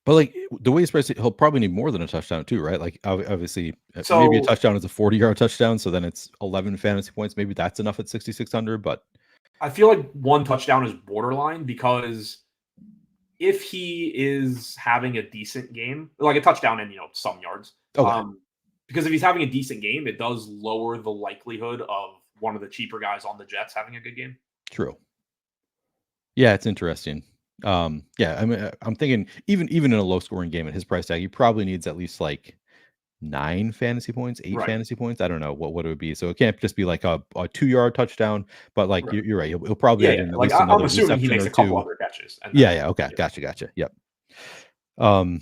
But like the way he's priced, he'll probably need more than a touchdown too, right? Like obviously, maybe a touchdown is a 40-yard touchdown, so then it's 11 fantasy points. Maybe that's enough at 6,600. But I feel like one touchdown is borderline because if he is having a decent game, like a touchdown and some yards, because if he's having a decent game, it does lower the likelihood of one of the cheaper guys on the Jets having a good game. True. Yeah, it's interesting. Yeah, I mean, I'm thinking even in a low scoring game at his price tag, he probably needs at least like 9 fantasy points, 8 Right. fantasy points. I don't know what it would be. So it can't just be like a 2-yard touchdown, but like Right. you're right. He'll probably Yeah, add yeah. in at Like least I'm another assuming he reception makes or a couple 2. other catches, and Yeah, then yeah. Okay. yeah. Gotcha. Yep. Um,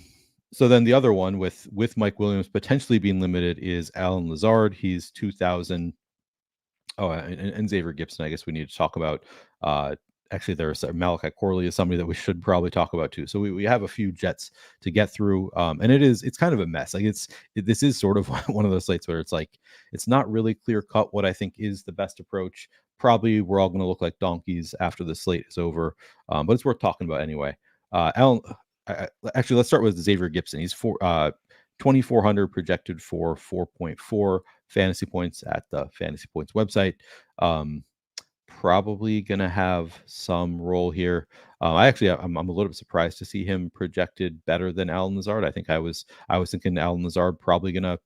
so then the other one with Mike Williams potentially being limited is Alan Lazard. He's 2,000. Oh, and Xavier Gibson, I guess we need to talk about. Actually, there's Malachi Corley is somebody that we should probably talk about too. So we have a few Jets to get through, and it's kind of a mess. Like this is sort of one of those slates where it's like it's not really clear cut what I think is the best approach. Probably we're all going to look like donkeys after the slate is over, but it's worth talking about anyway. Alan, actually, let's start with Xavier Gibson. He's 2,400 projected for 4.4 fantasy points at the Fantasy Points website. Um, Probably gonna have some role here. I'm a little bit surprised to see him projected better than Alan Lazard. I was thinking Alan Lazard probably gonna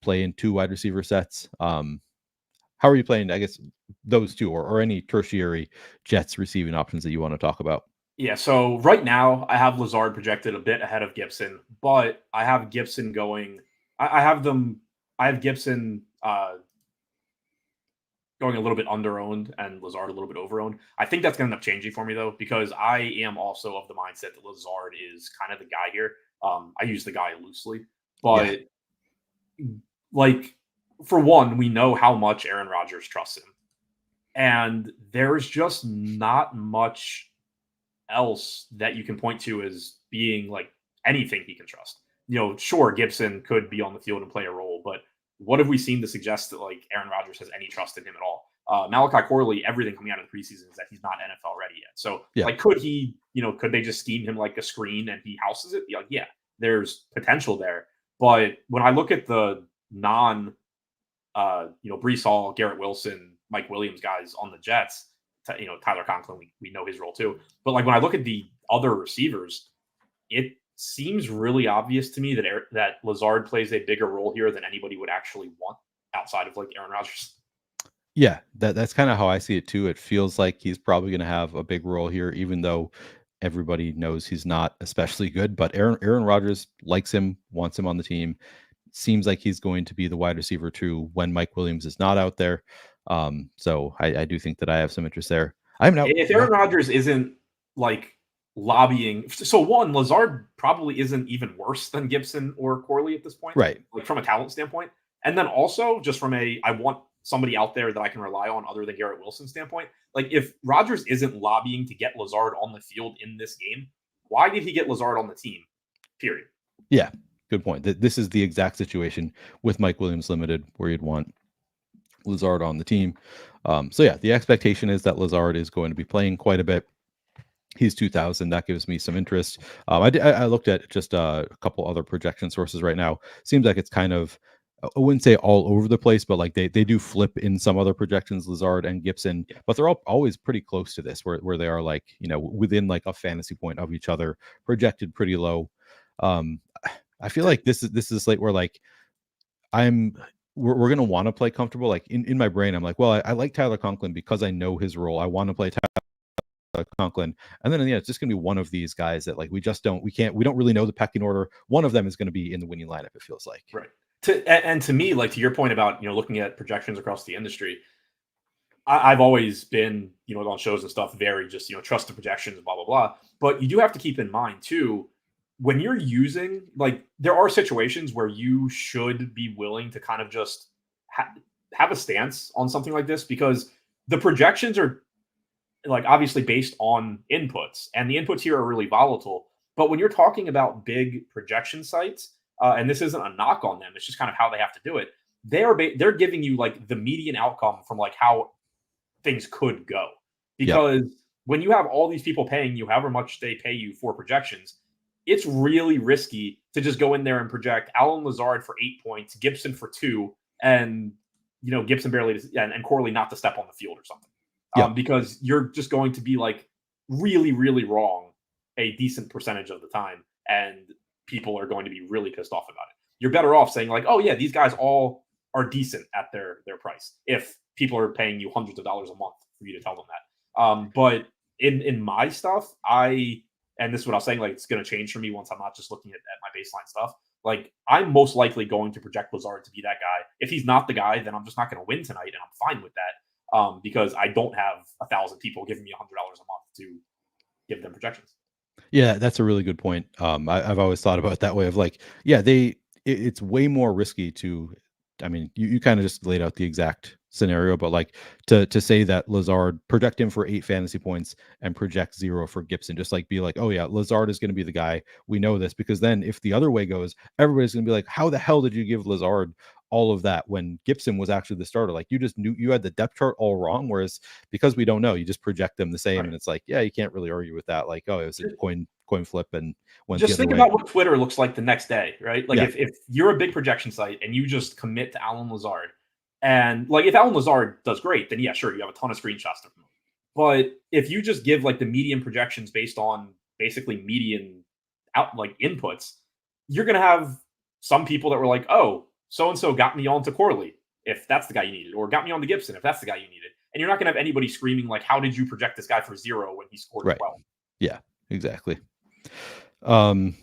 play in 2 wide receiver sets. How are you playing? I guess those two or any tertiary Jets receiving options that you want to talk about. Yeah, so right now I have Lazard projected a bit ahead of Gibson, but I have Gibson going. I have them. I have Gibson going a little bit under owned and Lazard a little bit over owned. I think that's going to end up changing for me though, because I am also of the mindset that Lazard is kind of the guy here. I use the guy loosely, Yeah, but like for one, we know how much Aaron Rodgers trusts him, and there's just not much else that you can point to as being like anything he can trust. Sure, Gibson could be on the field and play a role, but what have we seen to suggest that like Aaron Rodgers has any trust in him at all? Malachi Corley, everything coming out of the preseason is that he's not NFL ready yet. So, yeah, like, could he, could they just scheme him like a screen and he houses it? Yeah, there's potential there. But when I look at the non, Brees Hall, Garrett Wilson, Mike Williams guys on the Jets, Tyler Conklin, we know his role too. But like when I look at the other receivers, it seems really obvious to me that Lazard plays a bigger role here than anybody would actually want outside of like Aaron Rodgers. yeah. That's kind of how I see it too. It feels like he's probably going to have a big role here, even though everybody knows he's not especially good. But Aaron Rodgers likes him, wants him on the team. Seems like he's going to be the wide receiver too when Mike Williams is not out there. So I do think that I have some interest there. I'm now. If Aaron Rodgers isn't like lobbying, so one, Lazard probably isn't even worse than Gibson or Corley at this point, Right. like from a talent standpoint. And then also just from I want somebody out there that I can rely on other than Garrett Wilson standpoint. Like if Rodgers isn't lobbying to get Lazard on the field in this game, why did he get Lazard on the team? Period. Yeah. Good point. This is the exact situation with Mike Williams limited where you'd want Lazard on the team. So yeah, the expectation is that Lazard is going to be playing quite a bit. He's 2,000. That gives me some interest. I looked at just a couple other projection sources right now. Seems like it's kind of, I wouldn't say all over the place, but like they do flip in some other projections, Lazard and Gibson, Yeah. but they're all always pretty close to this, where they are like within like a fantasy point of each other, projected pretty low. Um, I feel like this is a slate where like I'm we're gonna want to play comfortable. Like in my brain, I'm like, well, I like Tyler Conklin because I know his role. I want to play Conklin, and then it's just gonna be one of these guys that like we don't really know the pecking order. One of them is gonna be in the winning lineup. It feels like. Right. And to me, like to your point about looking at projections across the industry, I've always been on shows and stuff very just trust the projections, blah blah blah. But you do have to keep in mind too when you're using like there are situations where you should be willing to kind of just have a stance on something like this because the projections are like obviously based on inputs and the inputs here are really volatile. But when you're talking about big projection sites, and this isn't a knock on them, it's just kind of how they have to do it. They're giving you like the median outcome from like how things could go. Yep. Because when you have all these people paying you however much they pay you for projections, it's really risky to just go in there and project Alan Lazard for 8 points, Gibson for 2, and Gibson barely and Corley not to step on the field or something. Yep. Because you're just going to be like really, really wrong a decent percentage of the time, and people are going to be really pissed off about it. You're better off saying like, oh yeah, these guys all are decent at their price. If people are paying you hundreds of dollars a month for you to tell them that. But in my stuff, I and this is what I was saying, like it's going to change for me once I'm not just looking at my baseline stuff. Like I'm most likely going to project Lazard to be that guy. If he's not the guy, then I'm just not going to win tonight, and I'm fine with that because I don't have 1,000 people giving me $100 a month to give them projections. Yeah, that's a really good point. I've always thought about it that way of like, yeah, it's way more risky to, I mean, you kind of just laid out the exact scenario, but like to say that Lazard project him for 8 fantasy points and project 0 for Gibson, just like be like, oh yeah, Lazard is going to be the guy. We know this because then if the other way goes, everybody's going to be like, how the hell did you give Lazard all of that when Gibson was actually the starter? Like you just knew you had the depth chart all wrong. Whereas because we don't know, you just project them the same, Right. and it's like, yeah, you can't really argue with that. Like, oh, it was a coin flip and went the Just other think way. about what Twitter looks like the next day, right? Like Yeah, if you're a big projection site and you just commit to Alan Lazard, and like if Alan Lazard does great, then yeah, sure, you have a ton of screenshots to promote. But if you just give like the median projections based on basically median out like inputs, you're gonna have some people that were like, oh, so and so got me onto Corley, if that's the guy you needed, or got me on to Gibson, if that's the guy you needed. And you're not gonna have anybody screaming like, how did you project this guy for 0 when he scored right. 12? Yeah, exactly. Um,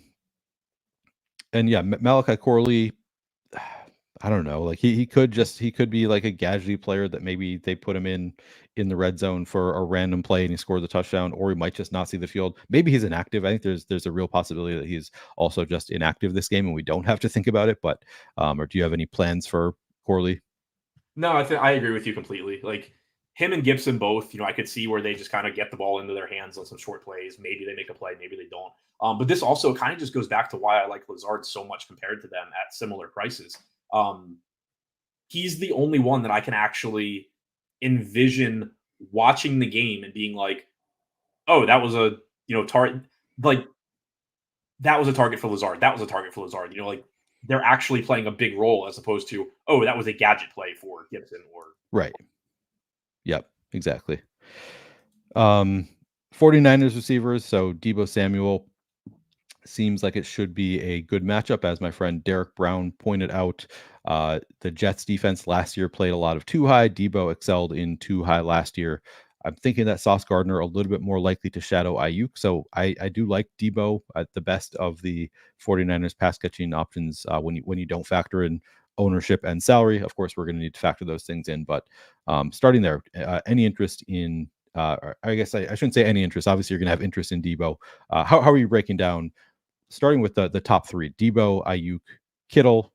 and yeah, Malachi Corley, I don't know. Like he could be like a gadgety player that maybe they put him in the red zone for a random play and he scores a touchdown, or he might just not see the field. Maybe he's inactive. I think there's a real possibility that he's also just inactive this game and we don't have to think about it. But or do you have any plans for Corley? No, I agree with you completely. Like him and Gibson both, I could see where they just kind of get the ball into their hands on some short plays. Maybe they make a play, maybe they don't. But this also kind of just goes back to why I like Lazard so much compared to them at similar prices. Um, he's the only one that I can actually envision watching the game and being like, oh, that was a target. Like that was a target for Lazard. That was a target for Lazard. Like they're actually playing a big role as opposed to, oh, that was a gadget play for Gibson or Right. Yep, exactly. 49ers receivers, so Deebo Samuel seems like it should be a good matchup. As my friend Derek Brown pointed out, the Jets defense last year played a lot of too high. Deebo excelled in too high last year. I'm thinking that Sauce Gardner a little bit more likely to shadow Ayuk. So I do like Deebo at the best of the 49ers pass catching options when you don't factor in ownership and salary. Of course, we're going to need to factor those things in. But starting there, any interest in I guess I shouldn't say any interest. Obviously, you're going to have interest in Deebo. How are you breaking down, starting with the top 3, Deebo, Ayuk, Kittle?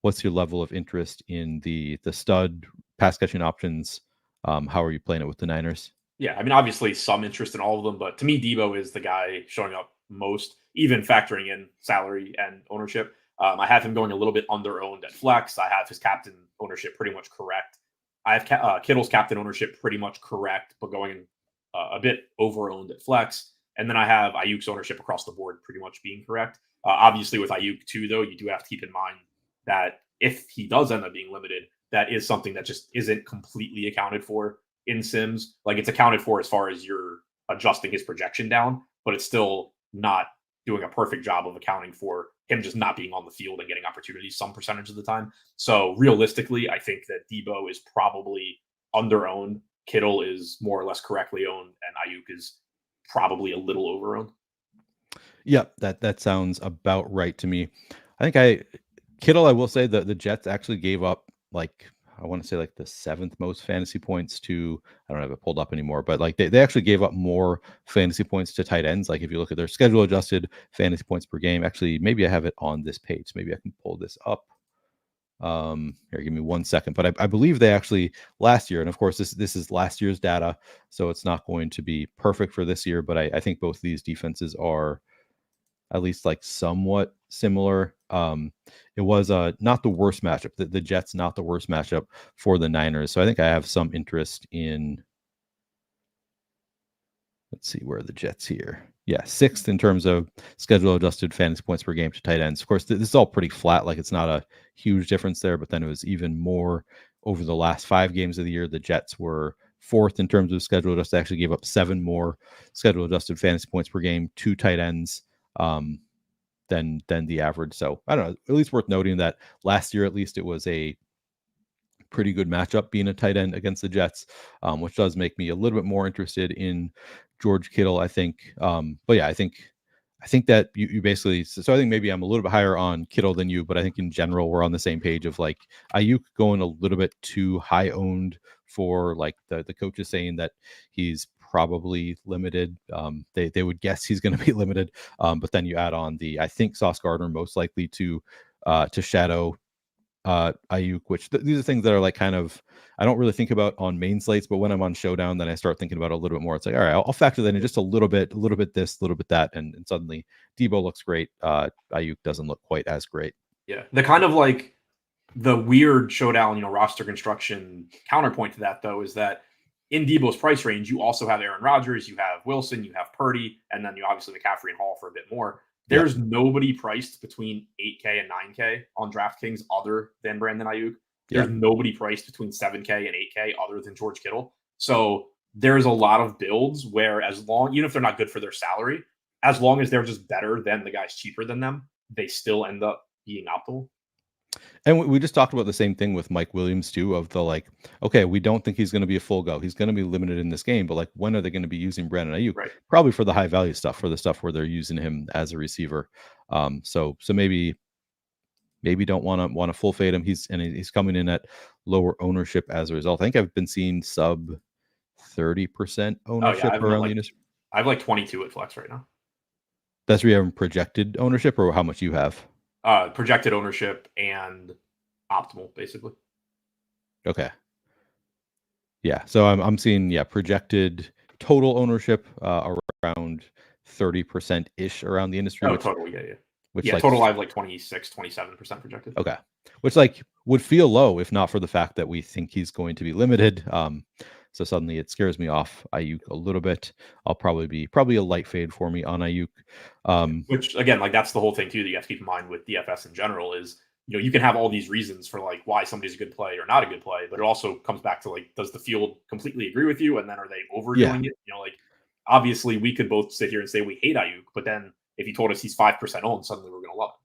What's your level of interest in the stud pass catching options? How are you playing it with the Niners? yeah, I mean, obviously some interest in all of them, but to me, Debo is the guy showing up most, even factoring in salary and ownership. I have him going a little bit under owned at flex. I have his captain ownership pretty much correct. I have Kittle's captain ownership pretty much correct, but going a bit over owned at flex. And then I have Ayuk's ownership across the board pretty much being correct. Obviously, with Ayuk too, though, you do have to keep in mind that if he does end up being limited, that is something that just isn't completely accounted for in Sims. Like it's accounted for as far as you're adjusting his projection down, but it's still not doing a perfect job of accounting for him just not being on the field and getting opportunities some percentage of the time. So realistically, I think that Debo is probably under owned. Kittle is more or less correctly owned, and Ayuk is probably a little over owned. Yeah, that sounds about right to me. I think Kittle, I will say that the Jets actually gave up like, I want to say like the 7th most fantasy points to, I don't have it pulled up anymore, but like they actually gave up more fantasy points to tight ends. Like if you look at their schedule adjusted fantasy points per game, actually, maybe I have it on this page. Maybe I can pull this up. Here, give me 1 second. But I believe they actually last year, and of course this is last year's data, so it's not going to be perfect for this year. But I think both of these defenses are at least like somewhat similar. It was not the worst matchup. The Jets not the worst matchup for the Niners. So I think I have some interest in. Let's see where are the Jets here. Yeah, 6th in terms of schedule adjusted fantasy points per game to tight ends. Of course, this is all pretty flat. Like it's not a huge difference there, but then it was even more over the last 5 games of the year. The Jets were 4th in terms of schedule adjusted. Actually gave up 7 more schedule adjusted fantasy points per game to tight ends than the average. So I don't know. At least worth noting that last year, at least, it was a pretty good matchup being a tight end against the Jets, which does make me a little bit more interested in George Kittle, I think. But yeah, I think I think that you basically, so I think maybe I'm a little bit higher on Kittle than you, but I think in general we're on the same page of like Ayuk going a little bit too high owned for like the coaches saying that he's probably limited. They would guess he's going to be limited, but then you add on I think Sauce Gardner most likely to shadow Ayuk, which these are things that are like kind of I don't really think about on main slates, but when I'm on Showdown, then I start thinking about it a little bit more. It's like, all right, I'll factor that in just a little bit this, a little bit that, and suddenly Debo looks great. Ayuk doesn't look quite as great. Yeah, the kind of like the weird Showdown, roster construction counterpoint to that though is that in Debo's price range, you also have Aaron Rodgers, you have Wilson, you have Purdy, and then you obviously McCaffrey and Hall for a bit more. There's nobody priced between 8K and 9K on DraftKings other than Brandon Ayuk. There's nobody priced between 7K and 8K other than George Kittle. So there's a lot of builds where even if they're not good for their salary, as long as they're just better than the guys cheaper than them, they still end up being optimal. And we just talked about the same thing with Mike Williams too, of the like, okay, we don't think he's going to be a full go. He's going to be limited in this game, but like, when are they going to be using Brandon Ayuk? Right. Probably for the high value stuff, for the stuff where they're using him as a receiver. So maybe don't want to full fade him. He's coming in at lower ownership as a result. I think I've been seeing sub 30% ownership around the industry. I have like 22 at Flex right now. That's where you have projected ownership, or how much you have? Projected ownership and optimal, basically. Okay. Yeah. So I'm seeing projected total ownership around 30% ish around the industry. Total, yeah. Which total I have like 26, 27% projected. Okay. Which like would feel low if not for the fact that we think he's going to be limited. So suddenly it scares me off Ayuk a little bit. I'll probably be a light fade for me on Ayuk. Which again, like that's the whole thing too that you have to keep in mind with DFS in general is, you can have all these reasons for like why somebody's a good play or not a good play, but it also comes back to like, does the field completely agree with you? And then are they overdoing it? Like obviously we could both sit here and say we hate Ayuk, but then if you told us he's 5% owned, suddenly we're going to love him.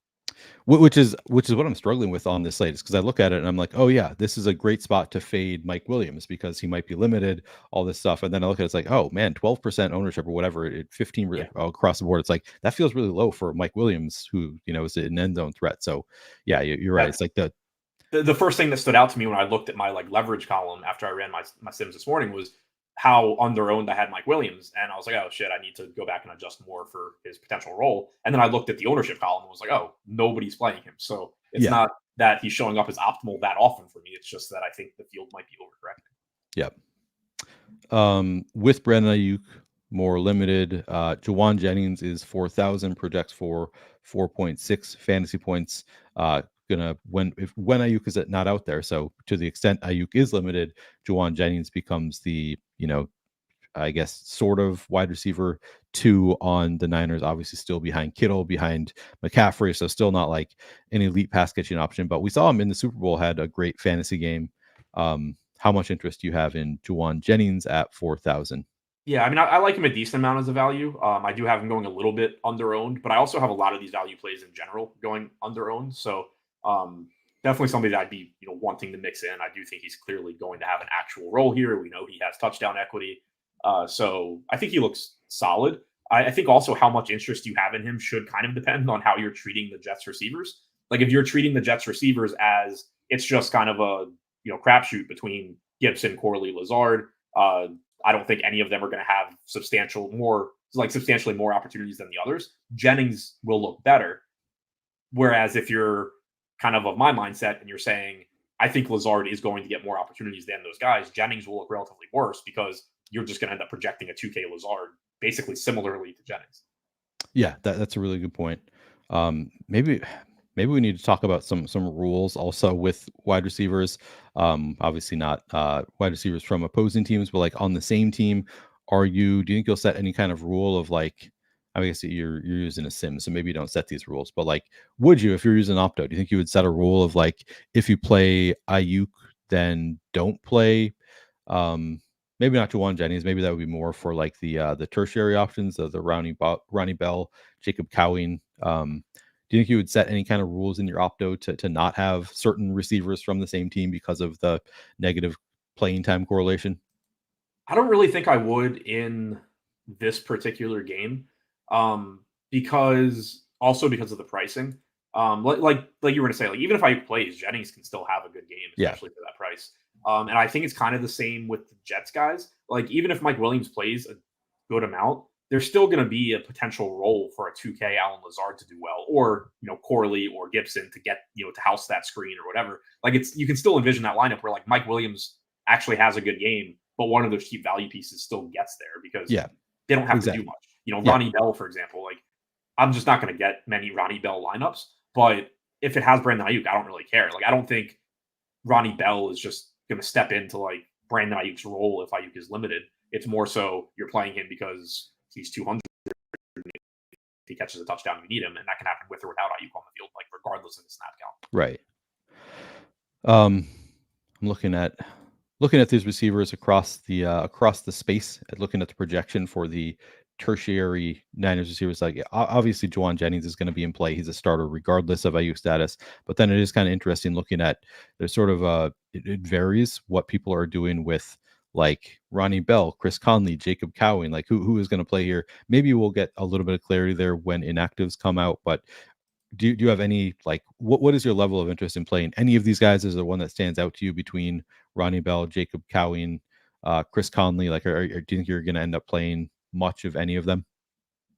Which is what I'm struggling with on this slate, is because I look at it and I'm like, oh yeah, this is a great spot to fade Mike Williams because he might be limited, all this stuff. And then I look at it's like, oh man, 12% ownership or whatever, 15 across the board. It's like, that feels really low for Mike Williams, who, is an end zone threat. So yeah, you're right. It's like the first thing that stood out to me when I looked at my like leverage column after I ran my sims this morning was how under-owned I had Mike Williams. And I was like, oh shit, I need to go back and adjust more for his potential role. And then I looked at the ownership column and was like, oh, nobody's playing him. So it's not that he's showing up as optimal that often for me. It's just that I think the field might be overcorrecting. Yep. With Brandon Ayuk, more limited. Juwan Jennings is 4,000, projects for 4.6 fantasy points. When Ayuk is not out there. So to the extent Ayuk is limited, Juwan Jennings becomes the, I guess, sort of wide receiver 2 on the Niners, obviously still behind Kittle, behind McCaffrey. So still not like an elite pass catching option, but we saw him in the Super Bowl, had a great fantasy game. How much interest do you have in Juwan Jennings at 4,000? Yeah, I mean, I like him a decent amount as a value. I do have him going a little bit under-owned, but I also have a lot of these value plays in general going under-owned. So definitely somebody that I'd be, wanting to mix in. I do think he's clearly going to have an actual role here. We know he has touchdown equity. So I think he looks solid. I think also how much interest you have in him should kind of depend on how you're treating the Jets receivers. Like if you're treating the Jets receivers as it's just kind of a, crapshoot between Gibson, Corley, Lazard, I don't think any of them are going to have substantially more opportunities than the others. Jennings will look better. Whereas if you're kind of my mindset and you're saying, I think Lazard is going to get more opportunities than those guys, Jennings will look relatively worse because you're just going to end up projecting a 2K Lazard basically similarly to Jennings. Yeah, that's a really good point. Maybe we need to talk about some rules also with wide receivers. Obviously not wide receivers from opposing teams, but like on the same team. Do you think you'll set any kind of rule of like, I guess you're using a sim, so maybe you don't set these rules, but like, would you, if you're using Opto, do you think you would set a rule of like, if you play Ayuk, then don't play, maybe not Juwan Jennings, maybe that would be more for like the tertiary options, the Ronnie Bell, Jacob Cowing. Do you think you would set any kind of rules in your Opto to not have certain receivers from the same team because of the negative playing time correlation? I don't really think I would in this particular game. because of the pricing. Like you were gonna say, like even if Ayuk plays, Jennings can still have a good game, Yeah. especially for that price. And I think it's kind of the same with the Jets guys. Like even if Mike Williams plays a good amount, there's still going to be a potential role for a 2K Allen Lazard to do well, or Corley or Gibson to get to house that screen or whatever. Like you can still envision that lineup where like Mike Williams actually has a good game, but one of those cheap value pieces still gets there because Yeah. they don't have to do Exactly. much. Yeah. Ronnie Bell, for example, like I'm just not going to get many Ronnie Bell lineups, but if it has Brandon Ayuk, I don't really care. Like I don't think Ronnie Bell is just going to step into like Brandon Ayuk's role if Ayuk is limited. It's more so you're playing him because he's 200. He catches a touchdown, you need him, and that can happen with or without Ayuk on the field, like regardless of the snap count. Right. I'm looking at these receivers across the space, and looking at the projection for the tertiary Niners receivers. Like obviously, Juwan Jennings is going to be in play. He's a starter regardless of Ayuk status. But then it is kind of interesting looking at there's sort of it varies what people are doing with like Ronnie Bell, Chris Conley, Jacob Cowing, like who is going to play here. Maybe we'll get a little bit of clarity there when inactives come out, but do you have any like what is your level of interest in playing any of these guys? Is there one that stands out to you between Ronnie Bell, Jacob Cowing, Chris Conley? Like, do you think you're going to end up playing much of any of them?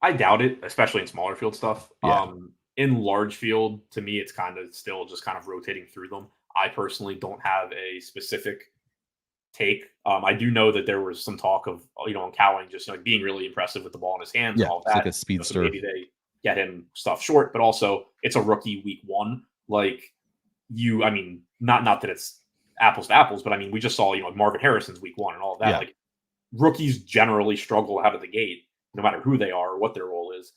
I doubt it, especially in smaller field stuff. Yeah. In large field, to me, it's kind of still just kind of rotating through them. I personally don't have a specific take. I do know that there was some talk of on Cowing just like being really impressive with the ball in his hands Yeah, and all it's that. like a So speedster. maybe they get him stuff short, but also it's a rookie week one. Like I mean, not that it's apples to apples, but I mean, we just saw Marvin Harrison's week one and all of that. Yeah. Like rookies generally struggle out of the gate, no matter who they are or what their role is.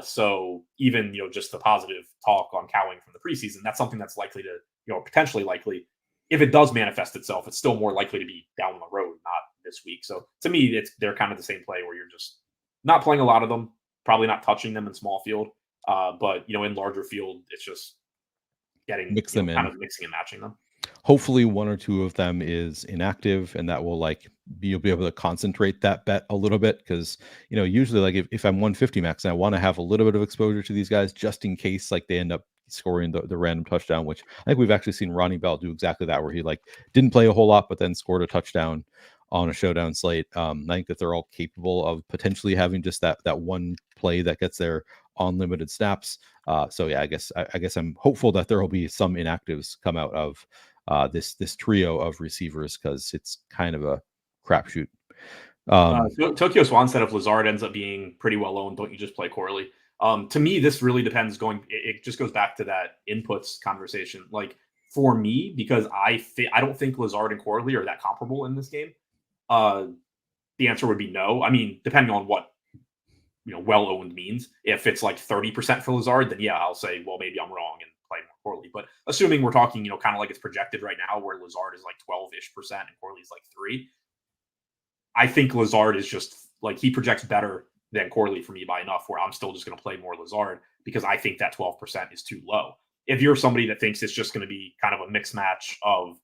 So even just the positive talk on Cowing from the preseason, that's something that's likely to potentially likely. If it does manifest itself, it's still more likely to be down the road, not this week. So to me, they're kind of the same play where you're just not playing a lot of them, probably not touching them in small field, but in larger field, it's just getting Mix them kind in. of mixing and matching them. Hopefully one or two of them is inactive, and that will like you'll be able to concentrate that bet a little bit, because usually like if I'm 150 max and I want to have a little bit of exposure to these guys just in case like they end up scoring the random touchdown, which I think we've actually seen Ronnie Bell do exactly that, where he like didn't play a whole lot but then scored a touchdown on a showdown slate. I think that they're all capable of potentially having just that one play that gets their unlimited snaps. So yeah, I guess I'm hopeful that there will be some inactives come out of this trio of receivers, because it's kind of a crapshoot. Tokyo Swan said if Lazard ends up being pretty well owned, don't you just play Corley? To me, this really depends. It just goes back to that inputs conversation. Like for me, because I don't think Lazard and Corley are that comparable in this game. The answer would be no. I mean, depending on what well owned means. If it's like 30% for Lazard, then yeah, I'll say, well, maybe I'm wrong and play more Corley. But assuming we're talking, kind of like it's projected right now, where Lazard is like 12-ish% and Corley's like 3%. I think Lazard is just like he projects better than Corley for me by enough where I'm still just going to play more Lazard because I think that 12% is too low. If you're somebody that thinks it's just going to be kind of a mixed match of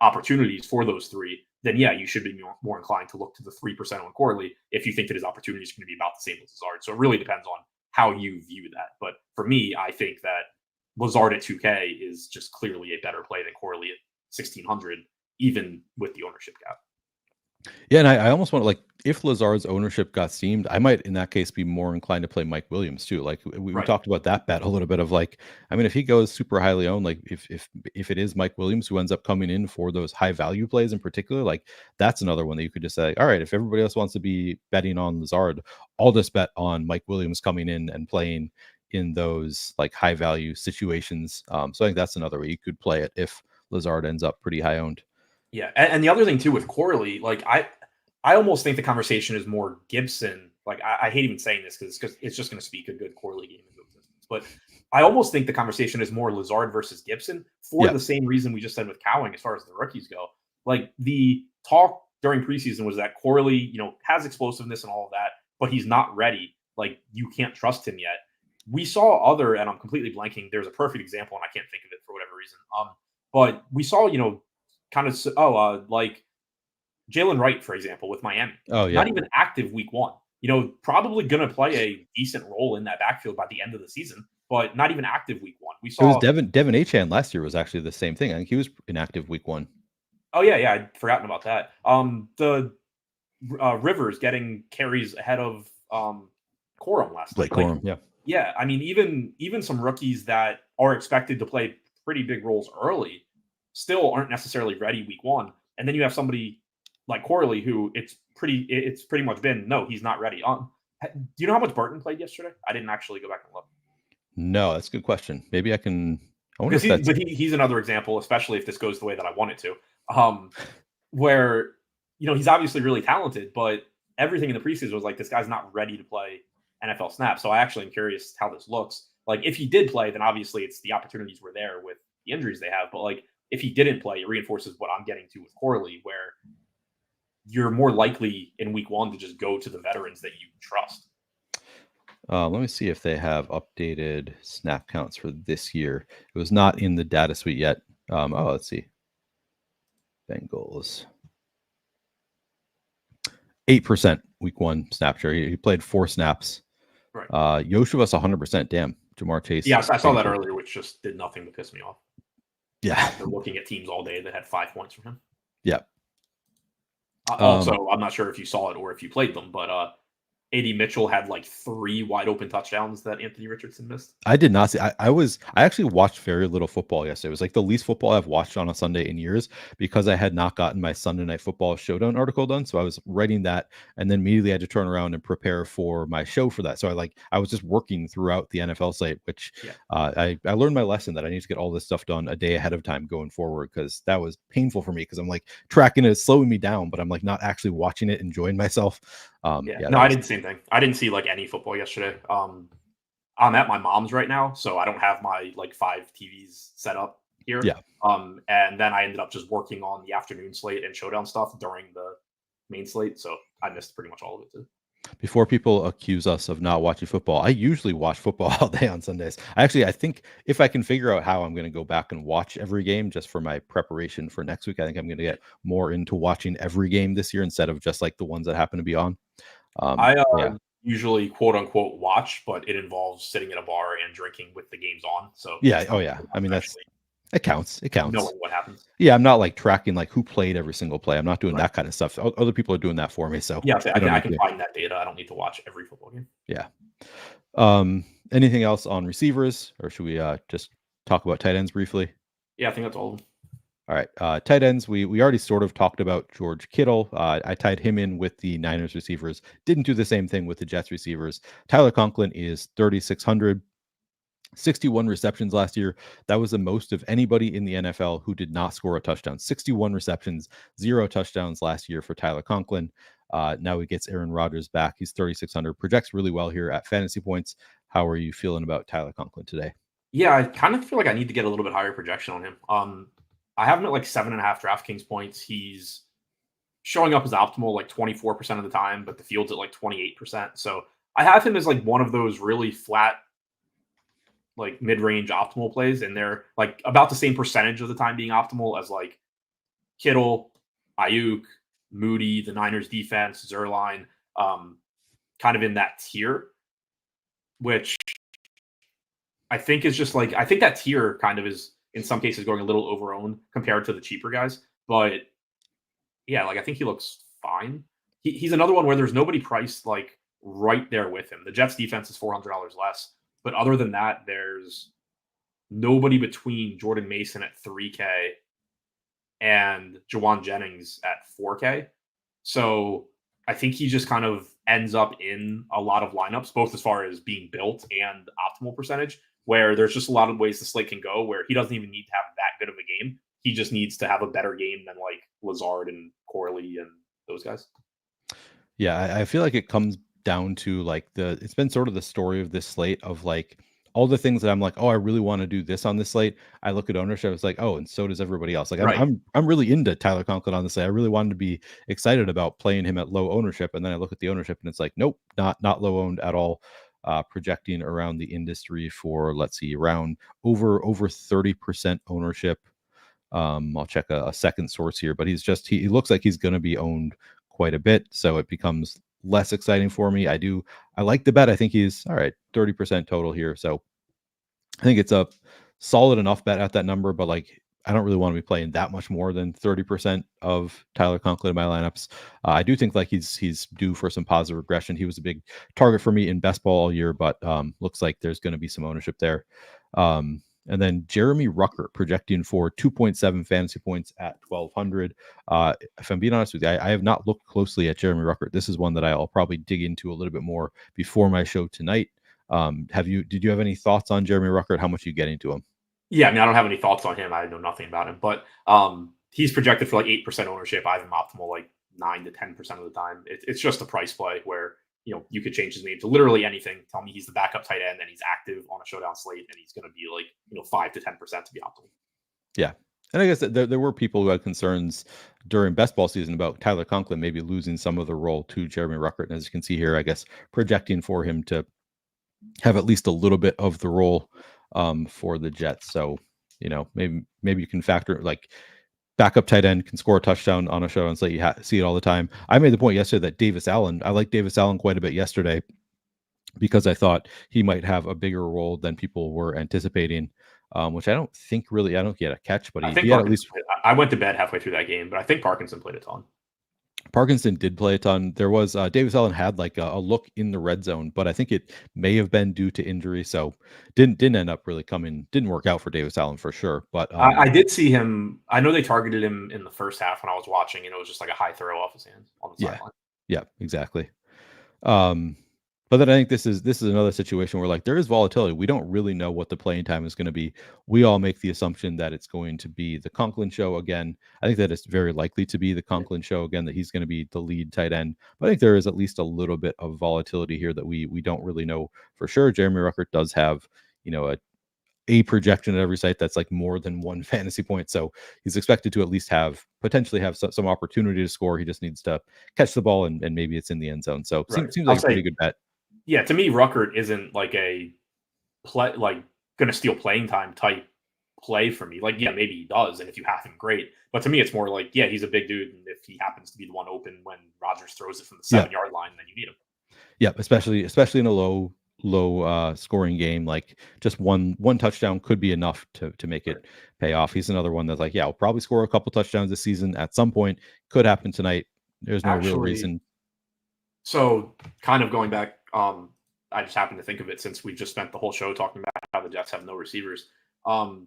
opportunities for those three, then yeah, you should be more inclined to look to the 3% on Corley if you think that his opportunity is going to be about the same as Lazard. So it really depends on how you view that. But for me, I think that Lazard at 2K is just clearly a better play than Corley at 1,600, even with the ownership gap. Yeah, and I almost want to, like, if Lazard's ownership got steamed, I might in that case be more inclined to play Mike Williams too. Like we Right. talked about that bet a little bit of like, I mean, if he goes super highly owned, like if it is Mike Williams who ends up coming in for those high value plays in particular, like that's another one that you could just say, all right, if everybody else wants to be betting on Lazard, I'll just bet on Mike Williams coming in and playing in those like high value situations. So I think that's another way you could play it if Lazard ends up pretty high owned. Yeah, and the other thing too with Corley, like I almost think the conversation is more Gibson. Like I hate even saying this because it's just going to speak a good Corley game into existence. But I almost think the conversation is more Lazard versus Gibson for the same reason we just said with Cowing as far as the rookies go. Like the talk during preseason was that Corley, has explosiveness and all of that, but he's not ready. Like you can't trust him yet. We saw and I'm completely blanking. There's a perfect example, and I can't think of it for whatever reason. But we saw, kind of like Jalen Wright, for example, with Miami. Oh yeah. Not even active week one. probably going to play a decent role in that backfield by the end of the season, but not even active week 1. We It was saw Devin Achan last year was actually the same thing. I think he was inactive week 1. Oh yeah, I'd forgotten about that. The Rivers getting carries ahead of Corum last Blake night. Like, Corum, yeah. yeah, I mean, even some rookies that are expected to play pretty big roles early still aren't necessarily ready week 1. And then you have somebody like Corley who it's pretty much been no, he's not ready. Do you know how much Burton played yesterday? I didn't actually go back and look. No, that's a good question. Maybe I can. I wonder Because if that's. he's another example, especially if this goes the way that I want it to, where he's obviously really talented, but everything in the preseason was like this guy's not ready to play NFL snaps. So I actually am curious how this looks. Like if he did play, then obviously it's the opportunities were there with the injuries they have. But like if he didn't play, it reinforces what I'm getting to with Corley, where you're more likely in week 1 to just go to the veterans that you trust. Let me see if they have updated snap counts for this year. It was not in the data suite yet. Let's see. Bengals. 8% week 1 snap share. He played 4 snaps. Right. Yoshivas 100%. Damn. Jamar Chase. Yeah, I saw that earlier, which just did nothing to piss me off. Yeah. After looking at teams all day that had 5 points from him. Yeah. Also, I'm not sure if you saw it or if you played them, but AD Mitchell had like 3 wide open touchdowns that Anthony Richardson missed. I did not see. I actually watched very little football yesterday. It was like the least football I've watched on a Sunday in years because I had not gotten my Sunday Night Football Showdown article done. So I was writing that, and then immediately I had to turn around and prepare for my show for that. So I was just working throughout the NFL slate, which I learned my lesson that I need to get all this stuff done a day ahead of time going forward, because that was painful for me because I'm like tracking it, slowing me down, but I'm like not actually watching it, enjoying myself. I did the same thing. I didn't see like any football yesterday. I'm at my mom's right now, so I don't have my like 5 TVs set up here. Yeah. And then I ended up just working on the afternoon slate and showdown stuff during the main slate, so I missed pretty much all of it too. Before people accuse us of not watching football, I usually watch football all day on Sundays. I think if I can figure out how I'm going to go back and watch every game just for my preparation for next week, I think I'm going to get more into watching every game this year instead of just like the ones that happen to be on. I usually quote unquote watch, but it involves sitting at a bar and drinking with the games on. So yeah, I mean it counts. It counts. Knowing what happens. Yeah, I'm not like tracking like who played every single play. I'm not doing that kind of stuff. Other people are doing that for me. So yeah, I can find that data. I don't need to watch every football game. Yeah. Anything else on receivers, or should we just talk about tight ends briefly? Yeah, I think that's all of them. All right. Tight ends, we already sort of talked about George Kittle. I tied him in with the Niners receivers. Didn't do the same thing with the Jets receivers. Tyler Conklin is 3,600. 61 receptions last year. That was the most of anybody in the NFL who did not score a touchdown. 61 receptions, 0 touchdowns last year for Tyler Conklin. Now he gets Aaron Rodgers back. He's 3,600. Projects really well here at fantasy points. How are you feeling about Tyler Conklin today? Yeah, I kind of feel like I need to get a little bit higher projection on him. I have him at like 7.5 DraftKings points. He's showing up as optimal like 24% of the time, but the field's at like 28%. So I have him as like one of those really flat, like mid-range optimal plays, and they're like about the same percentage of the time being optimal as like Kittle, Ayuk, Moody, the Niners defense, Zerline, kind of in that tier, which I think is just like, I think that tier kind of is in some cases going a little over-owned compared to the cheaper guys. But yeah, like I think he looks fine. He's another one where there's nobody priced like right there with him. The Jets defense is $400 less. But other than that, there's nobody between Jordan Mason at 3K and Jawan Jennings at 4K. So I think he just kind of ends up in a lot of lineups, both as far as being built and optimal percentage, where there's just a lot of ways the slate can go where he doesn't even need to have that good of a game. He just needs to have a better game than like Lazard and Corley and those guys. Yeah, I feel like it comes down to like it's been sort of the story of this slate of like all the things that I'm like, oh, I really want to do this on this slate. I look at ownership, it's like, oh, and so does everybody else. Like I'm really into Tyler Conklin on this slate. I really wanted to be excited about playing him at low ownership, and then I look at the ownership and it's like, nope, not low owned at all. Projecting around the industry for, let's see, around over 30% ownership. I'll check a second source here, but he looks like he's going to be owned quite a bit. So it becomes less exciting for me. I like the bet. I think he's all right, 30% total here. So I think it's a solid enough bet at that number, but like I don't really want to be playing that much more than 30% of Tyler Conklin in my lineups. I do think like he's due for some positive regression. He was a big target for me in best ball all year, but looks like there's going to be some ownership there. And then Jeremy Rucker projecting for 2.7 fantasy points at 1,200. If I'm being honest with you, I have not looked closely at Jeremy Rucker. This is one that I'll probably dig into a little bit more before my show tonight. Did you have any thoughts on Jeremy Rucker? How much are you getting to him? Yeah, I mean, I don't have any thoughts on him. I know nothing about him, but he's projected for like 8% ownership. I have him optimal like 9 to 10% of the time. It's just a price play where you could change his name to literally anything. Tell me he's the backup tight end and he's active on a showdown slate, and he's going to be like 5 to 10% to be optimal. Yeah. And I guess there were people who had concerns during best ball season about Tyler Conklin maybe losing some of the role to Jeremy Ruckert. And as you can see here, I guess projecting for him to have at least a little bit of the role for the Jets. So, maybe you can factor like backup tight end can score a touchdown on a showdown slate. You see it all the time. I made the point yesterday that I liked Davis Allen quite a bit yesterday because I thought he might have a bigger role than people were anticipating. Which I don't get a catch, but he had at least. I went to bed halfway through that game, but I think Parkinson played a ton. Parkinson did play a ton. There was Davis Allen had like a look in the red zone, but I think it may have been due to injury, so didn't end up really didn't work out for Davis Allen for sure. But I did see him. I know they targeted him in the first half when I was watching, and it was just like a high throw off his hands on the sideline. Yeah, exactly. But then I think this is another situation where like there is volatility. We don't really know what the playing time is going to be. We all make the assumption that it's going to be the Conklin show again. I think that it's very likely to be the Conklin show again, that he's going to be the lead tight end. But I think there is at least a little bit of volatility here that we don't really know for sure. Jeremy Ruckert does have, a projection at every site that's like more than one fantasy point. So he's expected to at least potentially have some opportunity to score. He just needs to catch the ball and maybe it's in the end zone. So seems like a pretty good bet. Yeah, to me, Ruckert isn't like a play like going to steal playing time type play for me. Like, yeah, maybe he does, and if you have him, great. But to me, it's more like, yeah, he's a big dude, and if he happens to be the one open when Rodgers throws it from the 7-yard line, then you need him. Yeah, especially in a low scoring game, like just one touchdown could be enough to make it pay off. He's another one that's like, yeah, I'll probably score a couple touchdowns this season at some point. Could happen tonight. There's no real reason. So kind of going back, I just happened to think of it since we just spent the whole show talking about how the Jets have no receivers. Do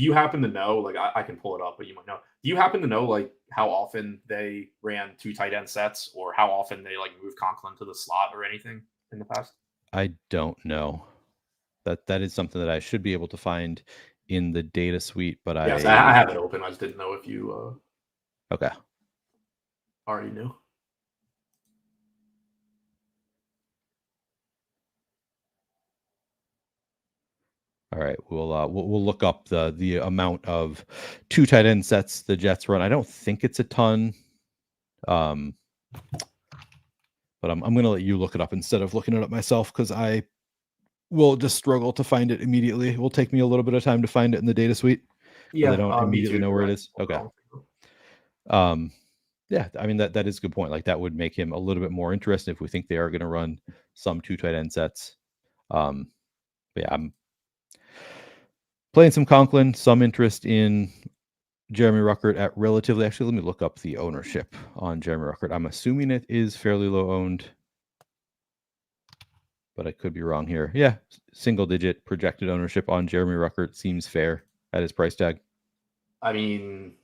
you happen to know, like I can pull it up, but you might know. Do you happen to know like how often they ran 2 tight end sets, or how often they like moved Conklin to the slot or anything in the past? I don't know. That is something that I should be able to find in the data suite, but yes, I have it open. I just didn't know if you okay already knew. All right, we'll look up the amount of 2 tight end sets the Jets run. I don't think it's a ton, but I'm going to let you look it up instead of looking it up myself, because I will just struggle to find it immediately. It will take me a little bit of time to find it in the data suite. Yeah, I don't immediately know where it is. Okay. Yeah, I mean that is a good point. Like that would make him a little bit more interesting if we think they are going to run some 2 tight end sets. But yeah, I'm playing some Conklin, some interest in Jeremy Ruckert at relatively. Actually, let me look up the ownership on Jeremy Ruckert. I'm assuming it is fairly low owned, but I could be wrong here. Yeah, single digit projected ownership on Jeremy Ruckert seems fair at his price tag. I mean,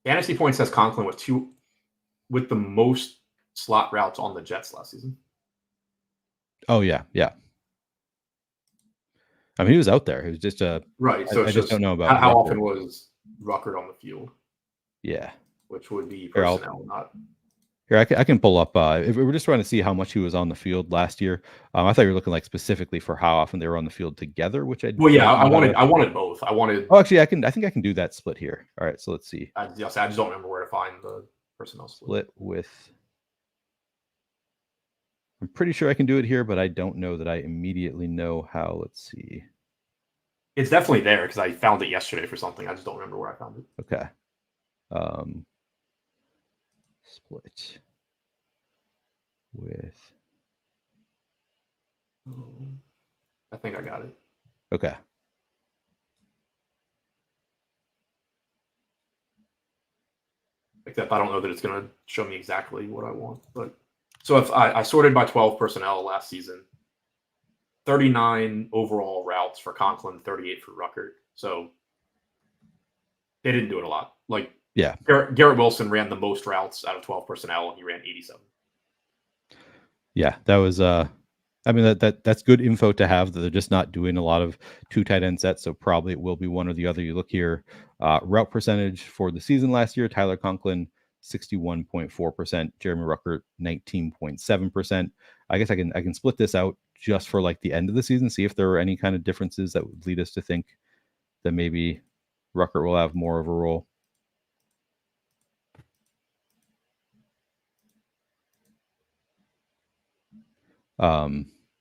Fantasy Points has Conklin with the most slot routes on the Jets last season. Oh yeah. I mean, he was out there. He was just right. So I just don't know about how often was Ruckert on the field. Yeah, which would be personnel, not. Here, I can pull up. If we were just trying to see how much he was on the field last year, I thought you were looking like specifically for how often they were on the field together. Which I wanted both. Oh, actually, I think I can do that split here. All right, so let's see. I just don't remember where to find the personnel split with. I'm pretty sure I can do it here, but I don't know that I immediately know how. Let's see. It's definitely there because I found it yesterday for something. I just don't remember where I found it. Okay. split with. I think I got it. Okay. Except I don't know that it's going to show me exactly what I want. But so if I sorted by 12 personnel last season, 39 overall routes for Conklin, 38 for Ruckert. So they didn't do it a lot. Like, yeah, Garrett Wilson ran the most routes out of 12 personnel, and he ran 87. Yeah, that was I mean that's good info to have, that they're just not doing a lot of two tight end sets, so probably it will be one or the other. You look here, route percentage for the season last year, Tyler Conklin 61.4%, Jeremy Ruckert 19.7%. I guess I can split this out just for like the end of the season, see if there are any kind of differences that would lead us to think that maybe Ruckert will have more of a role.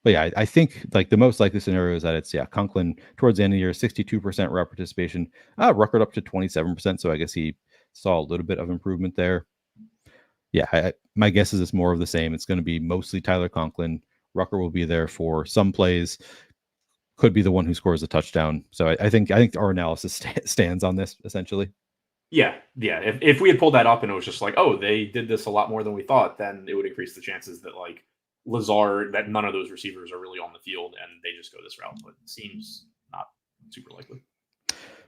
But yeah, I think like the most likely scenario is that it's Conklin towards the end of the year, 62% route participation, Ruckert up to 27%. So I guess he saw a little bit of improvement there. Yeah, my guess is it's more of the same. It's going to be mostly Tyler Conklin. Ruckert will be there for some plays, could be the one who scores a touchdown. So I think our analysis stands on this essentially. Yeah. If we had pulled that up and it was just like, oh, they did this a lot more than we thought, then it would increase the chances that like Lazard, that none of those receivers are really on the field and they just go this route. But it seems not super likely.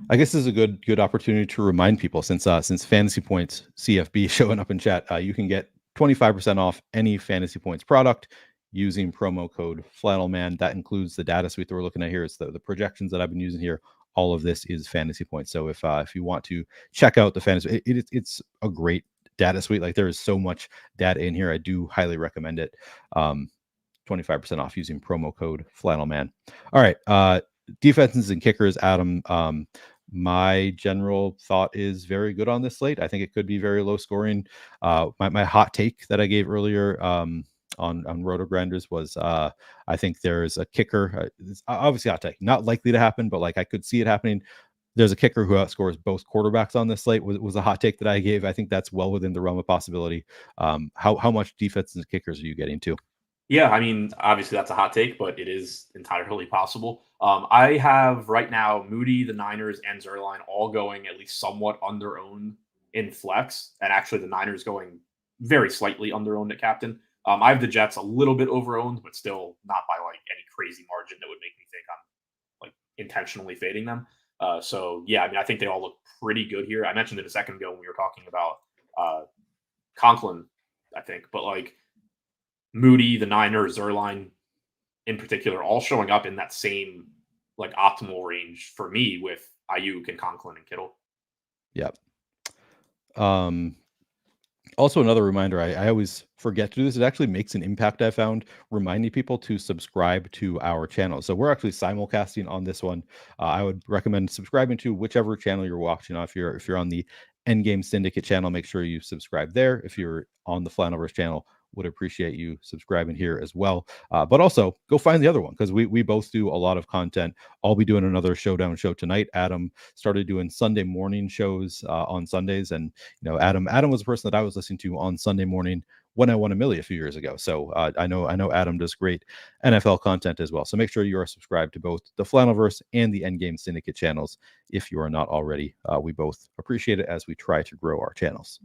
I guess this is a good opportunity to remind people, since Fantasy Points CFB showing up in chat, you can get 25% off any Fantasy Points product using promo code Flannelman. That includes the data suite that we're looking at here. It's the projections that I've been using here. All of this is Fantasy Points. So if you want to check out the fantasy, it's a great data suite. Like, there is so much data in here. I do highly recommend it. 25% off using promo code Flannelman. All right. Defenses and kickers, Adam. My general thought is very good on this slate. I think it could be very low scoring. My hot take that I gave earlier on Roto Grinders was I think there's a kicker. It's obviously hot take, not likely to happen, but like I could see it happening. There's a kicker who outscores both quarterbacks on this slate. Was a hot take that I gave. I think that's well within the realm of possibility. How much defenses and kickers are you getting to? Yeah, I mean, obviously that's a hot take, but it is entirely possible. I have right now Moody, the Niners, and Zerline all going at least somewhat under owned in flex, and actually the Niners going very slightly under owned at captain. I have the Jets a little bit over owned, but still not by like any crazy margin that would make me think I'm like intentionally fading them. So yeah, I mean, I think they all look pretty good here. I mentioned it a second ago when we were talking about Conklin, I think, but like Moody, the Niners, Zerline in particular, all showing up in that same like optimal range for me with Ayuk and Conklin and Kittle. Yep. Also, another reminder, I always forget to do this. It actually makes an impact, I found, reminding people to subscribe to our channel. So we're actually simulcasting on this one. I would recommend subscribing to whichever channel you're watching. If you're on the Endgame Syndicate channel, make sure you subscribe there. If you're on the Flannelverse channel, would appreciate you subscribing here as well. But also go find the other one, because we both do a lot of content. I'll be doing another Showdown show tonight. Adam started doing Sunday morning shows on Sundays, and Adam was the person that I was listening to on Sunday morning when I won a million a few years ago. So I know Adam does great NFL content as well. So make sure you are subscribed to both the Flannelverse and the Endgame Syndicate channels if you are not already. We both appreciate it as we try to grow our channels.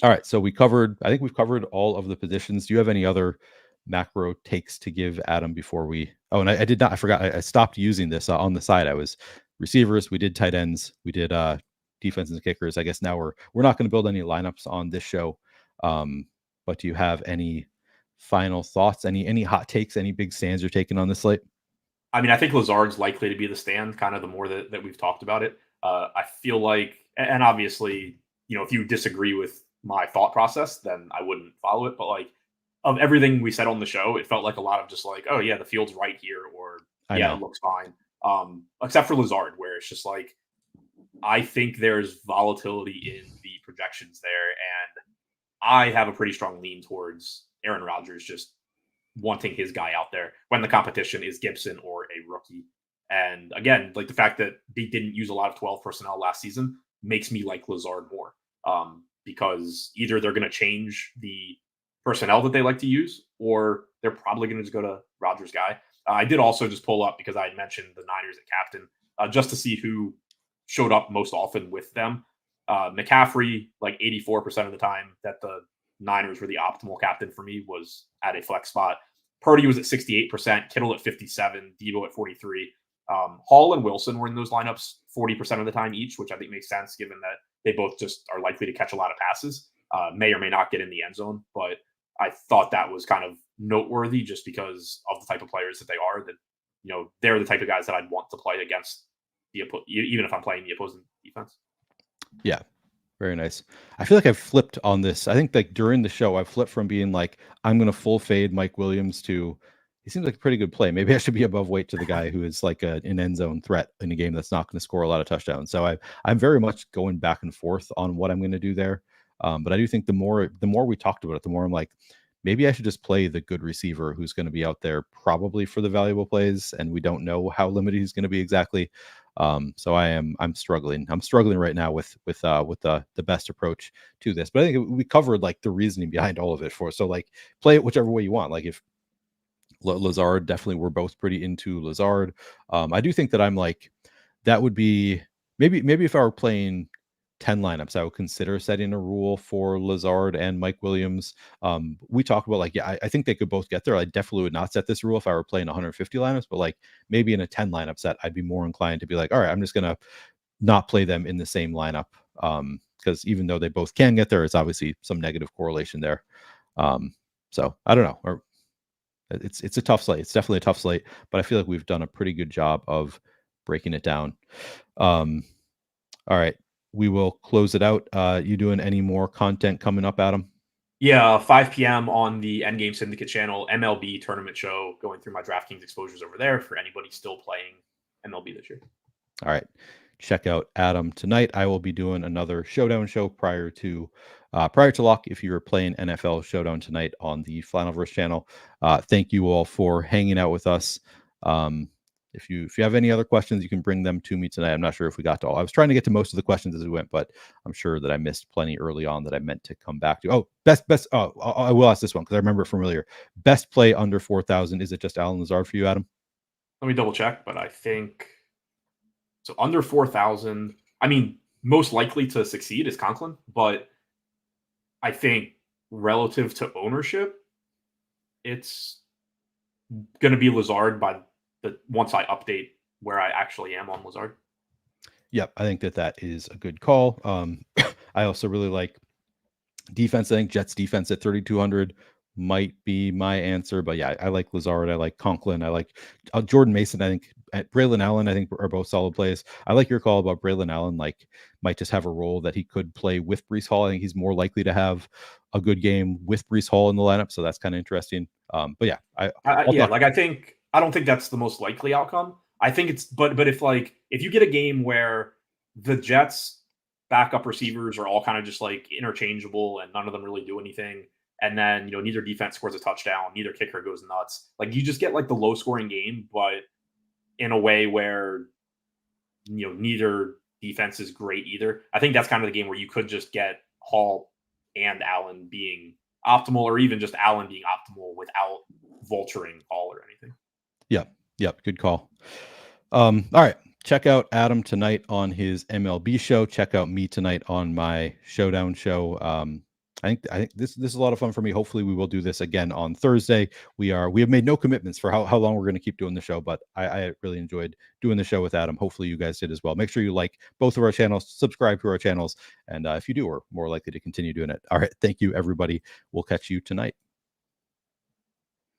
All right, so I think we've covered all of the positions. Do you have any other macro takes to give Adam before we? Oh, and I forgot. I stopped using this on the side. I was receivers. We did tight ends. We did defenses and kickers. I guess now we're not going to build any lineups on this show. But do you have any final thoughts? Any hot takes? Any big stands you're taking on this slate? I mean, I think Lazard's likely to be the stand, kind of the more that we've talked about it. I feel like, and obviously, if you disagree with my thought process, then I wouldn't follow it. But like, of everything we said on the show, it felt like a lot of just like, oh yeah, the field's right here, or yeah, it looks fine. Except for Lazard, where it's just like, I think there's volatility in the projections there, and I have a pretty strong lean towards Aaron Rodgers just wanting his guy out there when the competition is Gibson or a rookie. And again, like the fact that they didn't use a lot of 12 personnel last season makes me like Lazard more. because either they're going to change the personnel that they like to use, or they're probably going to just go to Rodgers' guy. I did also just pull up because I had mentioned the Niners at captain, just to see who showed up most often with them. McCaffrey, like 84% of the time that the Niners were the optimal captain for me, was at a flex spot. Purdy was at 68%, Kittle at 57%, Debo at 43%. Hall and Wilson were in those lineups 40% of the time each, which I think makes sense given that they both just are likely to catch a lot of passes, may or may not get in the end zone. But I thought that was kind of noteworthy just because of the type of players that they are, that, they're the type of guys that I'd want to play against even if I'm playing the opposing defense. Yeah. Very nice. I feel like I've flipped on this. I think like during the show, I've flipped from being like, I'm going to full fade Mike Williams to, he seems like a pretty good play. Maybe I should be above weight to the guy who is like an end zone threat in a game that's not going to score a lot of touchdowns. So I'm very much going back and forth on what I'm going to do there. But I do think the more we talked about it, the more I'm like, maybe I should just play the good receiver who's going to be out there probably for the valuable plays. And we don't know how limited he's going to be exactly. So I'm struggling right now with the best approach to this, but I think we covered like the reasoning behind all of it so like play it whichever way you want. Like if Lazard, definitely we're both pretty into Lazard. I do think that I'm like, that would be maybe if I were playing 10 lineups, I would consider setting a rule for Lazard and Mike Williams. We talked about like, I think they could both get there. I definitely would not set this rule if I were playing 150 lineups, but like maybe in a 10 lineup set, I'd be more inclined to be like, all right, I'm just going to not play them in the same lineup. Because even though they both can get there, it's obviously some negative correlation there. So I don't know. It's a tough slate. It's definitely a tough slate, but I feel like we've done a pretty good job of breaking it down. All right. We will close it out. You doing any more content coming up, Adam? Yeah, 5 p.m. on the Endgame Syndicate channel, MLB tournament show, going through my DraftKings exposures over there for anybody still playing MLB this year. All right. Check out Adam tonight. I will be doing another Showdown show prior to lock if you're playing NFL Showdown tonight on the Flannelverse channel. Thank you all for hanging out with us. If you have any other questions, you can bring them to me tonight. I'm not sure if we got to all. I was trying to get to most of the questions as we went, but I'm sure that I missed plenty early on that I meant to come back to. Oh, best. Oh, I will ask this one because I remember it from earlier. Best play under 4,000. Is it just Allen Lazard for you, Adam? Let me double check, but I think so. Under 4,000. I mean, most likely to succeed is Conklin, but I think relative to ownership, it's going to be Lazard once I update where I actually am on Lazard. Yep, I think that is a good call. I also really like defense. I think Jets defense at 3,200 might be my answer, but yeah, I like Lazard. I like Conklin. I like Jordan Mason. I think at Braylon Allen, I think are both solid plays. I like your call about Braylon Allen. Like might just have a role that he could play with Breece Hall. I think he's more likely to have a good game with Breece Hall in the lineup, so that's kind of interesting. But yeah, I don't think that's the most likely outcome. I think it's, but if you get a game where the Jets backup receivers are all kind of just like interchangeable and none of them really do anything, and then neither defense scores a touchdown, neither kicker goes nuts, like you just get like the low scoring game, but in a way where neither defense is great either. I think that's kind of the game where you could just get Hall and Allen being optimal, or even just Allen being optimal without vulturing Hall or anything. Yep. Good call. All right. Check out Adam tonight on his MLB show. Check out me tonight on my Showdown show. I think this is a lot of fun for me. Hopefully we will do this again on Thursday. We have made no commitments for how long we're going to keep doing the show, but I really enjoyed doing the show with Adam. Hopefully you guys did as well. Make sure you like both of our channels, subscribe to our channels, and if you do, we're more likely to continue doing it. All right. Thank you, everybody. We'll catch you tonight.